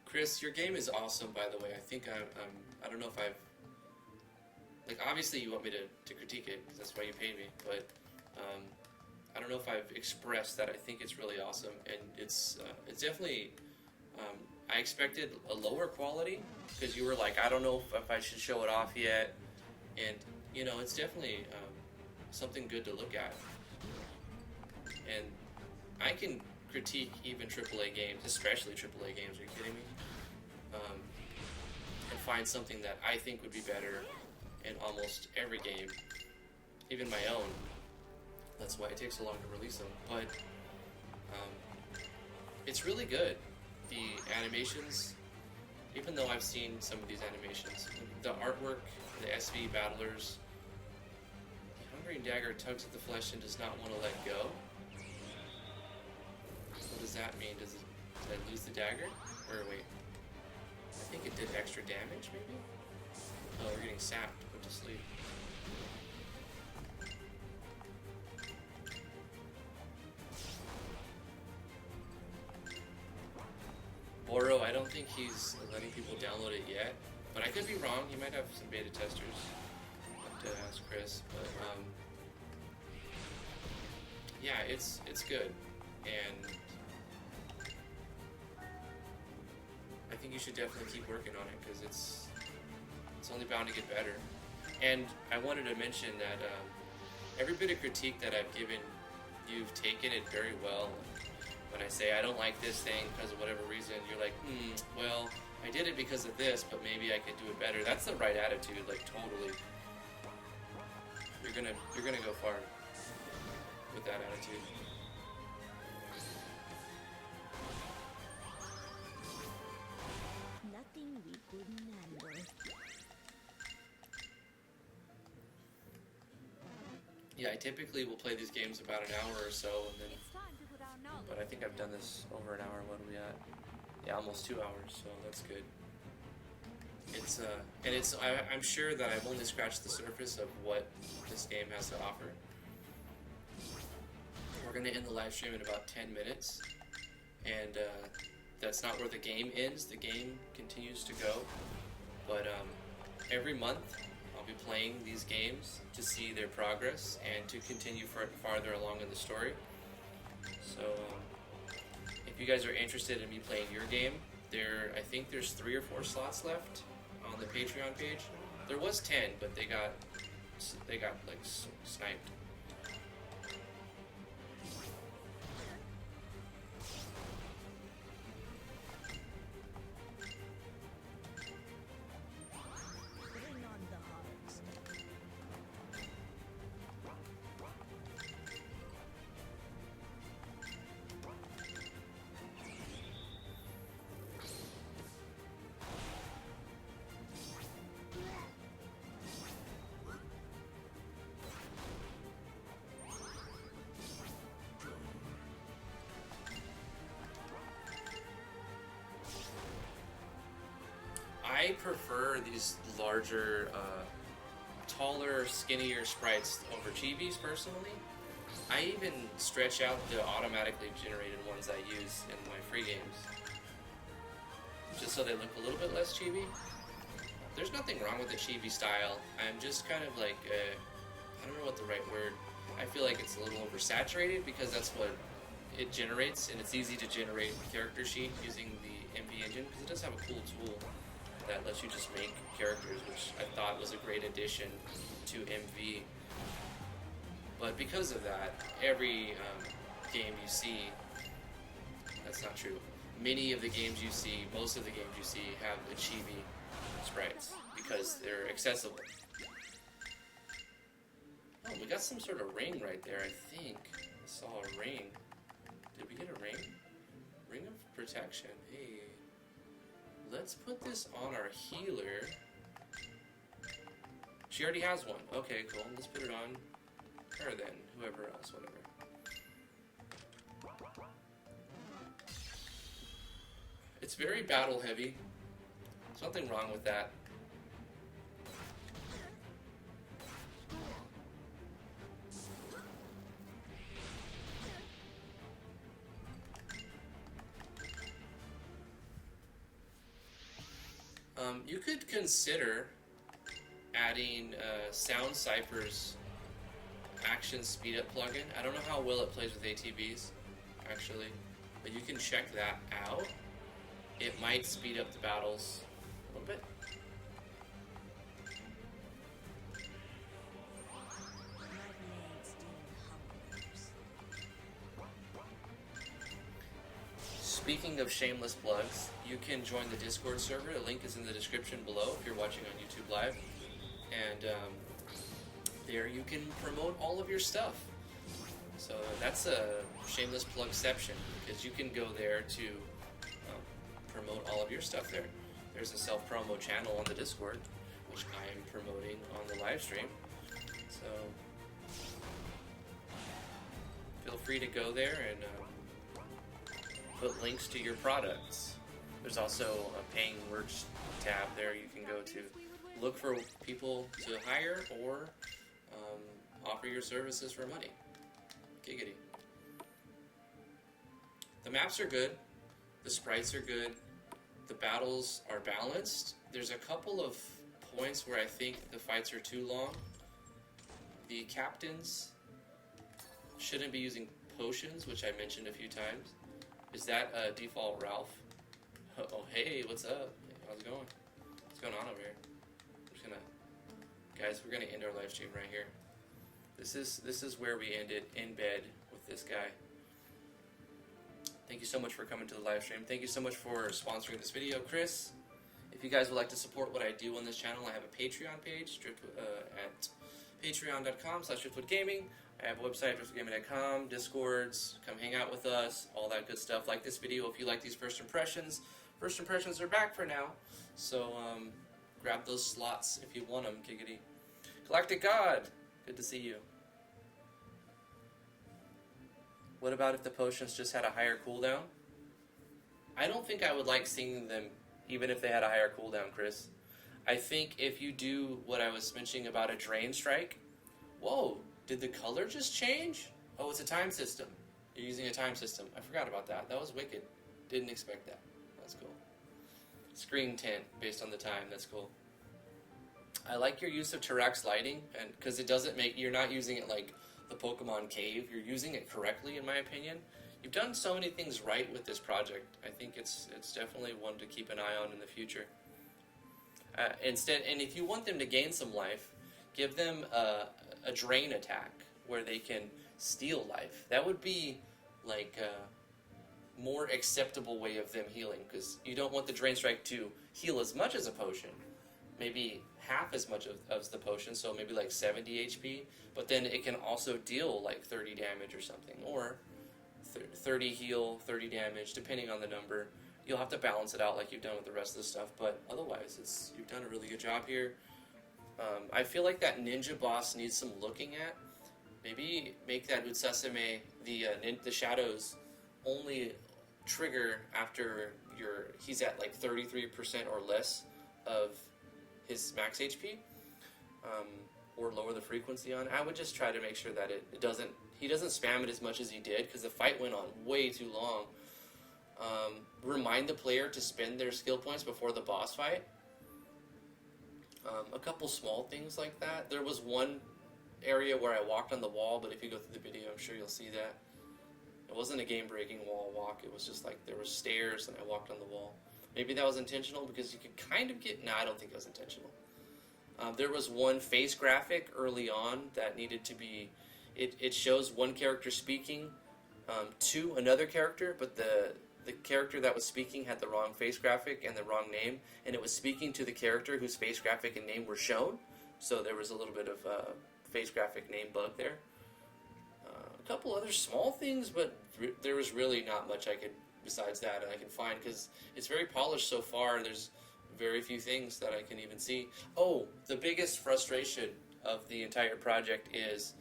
Chris, your game is awesome, by the way. I think I don't know if I've, like, obviously you want me to critique it because that's why you paid me, but I don't know if I've expressed that I think it's really awesome, and it's definitely. I expected a lower quality because you were like, I don't know if I should show it off yet, and you know, it's definitely something good to look at. And I can critique even AAA games, especially AAA games. Are you kidding me? And find something that I think would be better in almost every game, even my own. That's why it takes so long to release them. But it's really good. The animations, even though I've seen some of these animations, the artwork, the SV battlers, the Hungering Dagger tugs at the flesh and does not want to let go. What does that mean? Did I lose the dagger? Or wait, I think it did extra damage maybe? Oh, we're getting sapped, put to sleep. Boro, I don't think he's letting people download it yet, but I could be wrong. He might have some beta testers. I'll have to ask Chris, but yeah, it's good, and I think you should definitely keep working on it because it's only bound to get better. And I wanted to mention that every bit of critique that I've given, you've taken it very well. When I say I don't like this thing because of whatever reason, you're like, well, I did it because of this, but maybe I could do it better. That's the right attitude, like totally. You're gonna go far with that attitude. Nothing we couldn't handle. Yeah, I typically will play these games about an hour or so, and then. It's time to put our knowledge. But I think I've done this over an hour. What are we at? Yeah, almost 2 hours, so that's good. It's I'm sure that I've only scratched the surface of what this game has to offer. We're gonna end the live stream in about 10 minutes, and that's not where the game ends. The game continues to go, but every month I'll be playing these games to see their progress and to continue farther along in the story. So if you guys are interested in me playing your game, I think there's 3 or 4 slots left on the Patreon page. There was 10, but they got like sniped. Bring on the hearts. I prefer these larger, taller, skinnier sprites over chibis personally. I even stretch out the automatically generated ones I use in my free games, just so they look a little bit less chibi. There's nothing wrong with the chibi style. I'm just kind of like, I don't know what the right word. I feel like it's a little oversaturated because that's what it generates, and it's easy to generate a character sheet using the MP engine because it does have a cool tool that lets you just make characters, which I thought was a great addition to MV. But because of that, every game you see, that's not true. Many of the games you see, most of the games you see have the chibi sprites because they're accessible. Oh, we got some sort of ring right there, I think. I saw a ring. Did we get a ring? Ring of protection. Hey. Let's put this on our healer. She already has one. Okay, cool. Let's put it on her then. Whoever else, whatever. It's very battle heavy. There's nothing wrong with that. You could consider adding Sound Cypher's action speed up plugin. I don't know how well it plays with ATBs, actually, but you can check that out. It might speed up the battles a little bit. Speaking of shameless plugs, you can join the Discord server. The link is in the description below if you're watching on YouTube Live. And there you can promote all of your stuff. So that's a shameless plugception because you can go there to promote all of your stuff there. There's a self-promo channel on the Discord, which I am promoting on the live stream. So feel free to go there and put links to your products. There's also a paying merch tab there you can go to look for people to hire or offer your services for money. Giggity. The maps are good. The sprites are good. The battles are balanced. There's a couple of points where I think the fights are too long. The captains shouldn't be using potions, which I mentioned a few times. Is that default Ralph? Oh, hey, what's up? How's it going? What's going on over here? I'm just gonna... Guys, we're gonna end our live stream right here. This is where we ended, in bed with this guy. Thank you so much for coming to the live stream. Thank you so much for sponsoring this video, Chris. If you guys would like to support what I do on this channel, I have a Patreon page at patreon.com/driftwoodgaming. I have a website, driftwoodgaming.com, Discords, come hang out with us, all that good stuff. Like this video if you like these first impressions. First impressions are back for now, so grab those slots if you want them, giggity. Galactic God, good to see you. What about if the potions just had a higher cooldown? I don't think I would like seeing them even if they had a higher cooldown, Chris. I think if you do what I was mentioning about a drain strike, whoa, did the color just change? Oh, it's a time system. You're using a time system. I forgot about that. That was wicked. Didn't expect that. That's cool. Screen tint based on the time. That's cool. I like your use of Tirax lighting, and because it doesn't make, you're not using it like the Pokemon Cave. You're using it correctly, in my opinion. You've done so many things right with this project. I think it's definitely one to keep an eye on in the future. Instead, and if you want them to gain some life, give them a drain attack where they can steal life. That would be like a more acceptable way of them healing, because you don't want the drain strike to heal as much as a potion. Maybe half as much of the potion, so maybe like 70 HP, but then it can also deal like 30 damage or something, or 30 heal, 30 damage, depending on the number. You'll have to balance it out like you've done with the rest of the stuff, but otherwise, you've done a really good job here. I feel like that ninja boss needs some looking at. Maybe make that Utsasame, the shadows, only trigger after he's at like 33% or less of his max HP, or lower the frequency on it. I would just try to make sure that he doesn't spam it as much as he did, because the fight went on way too long. Remind the player to spend their skill points before the boss fight. A couple small things like that. There was one area where I walked on the wall, but if you go through the video, I'm sure you'll see that. It wasn't a game-breaking wall walk. It was just like there were stairs and I walked on the wall. Maybe that was intentional, because you could kind of get... No, I don't think it was intentional. There was one face graphic early on that needed to be... It shows one character speaking to another character, but the character that was speaking had the wrong face graphic and the wrong name, and it was speaking to the character whose face graphic and name were shown. So there was a little bit of face graphic name bug there. A couple other small things, but there was really not much I could, besides that, I can find, because it's very polished so far. There's very few things that I can even see. Oh, the biggest frustration of the entire project is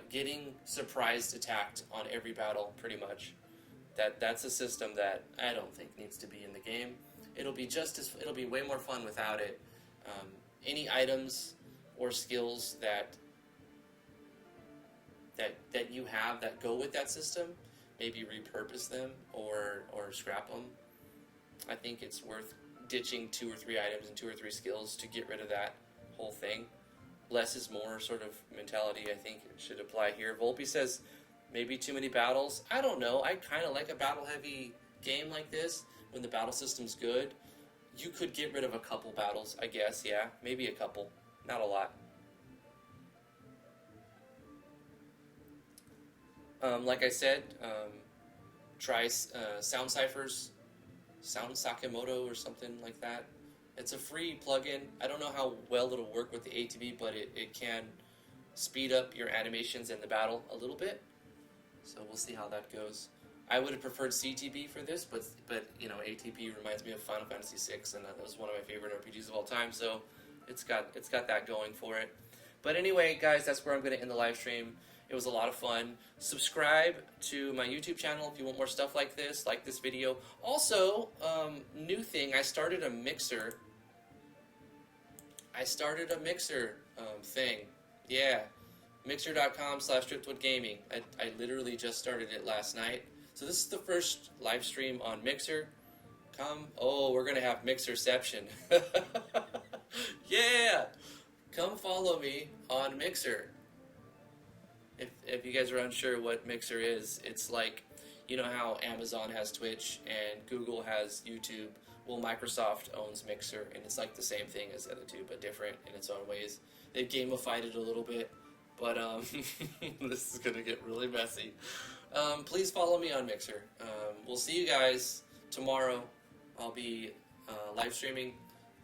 getting surprised attacked on every battle, pretty much. That's a system that I don't think needs to be in the game. It'll be way more fun without it. Any items or skills that you have that go with that system, maybe repurpose them or scrap them. I think it's worth ditching 2 or 3 items and 2 or 3 skills to get rid of that whole thing. Less is more sort of mentality, I think, should apply here. Volpe says maybe too many battles. I don't know. I kind of like a battle-heavy game like this when the battle system's good. You could get rid of a couple battles, I guess, yeah. Maybe a couple. Not a lot. Like I said, try Sound Ciphers, Sound Sakamoto or something like that. It's a free plugin. I don't know how well it'll work with the ATB, but it can speed up your animations in the battle a little bit. So we'll see how that goes. I would have preferred CTB for this, but you know, ATB reminds me of Final Fantasy VI, and that was one of my favorite RPGs of all time. So it's got that going for it. But anyway, guys, that's where I'm going to end the live stream. It was a lot of fun. Subscribe to my YouTube channel if you want more stuff like this. Like this video. Also, new thing. I started a mixer. Thing. Yeah. Mixer.com/driftwoodgaming. I literally just started it last night. So this is the first live stream on Mixer. We're going to have Mixerception. Yeah! Come follow me on Mixer. If you guys are unsure what Mixer is, it's like, you know how Amazon has Twitch and Google has YouTube? Well, Microsoft owns Mixer, and it's like the same thing as the other two, but different in its own ways. They've gamified it a little bit, but this is going to get really messy. Please follow me on Mixer. We'll see you guys tomorrow. I'll be live streaming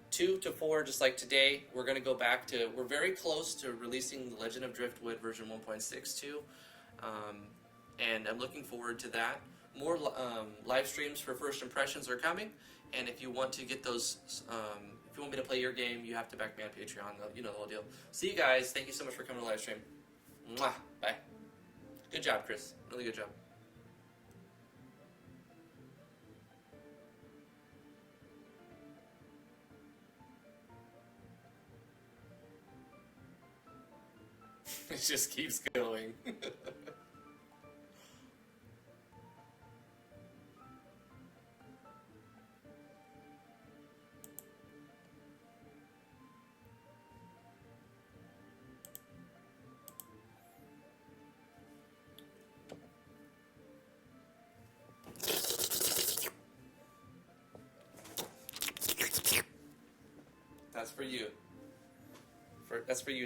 2 to 4, just like today. We're going to go back to, we're very close to releasing The Legend of Driftwood version 1.62, and I'm looking forward to that. More live streams for first impressions are coming, and if you want to get those, if you want me to play your game, you have to back me on Patreon. You know the whole deal. See you guys. Thank you so much for coming to the live stream. Mwah. Bye. Good job, Chris. Really good job. It just keeps going. That's for you. That's for you.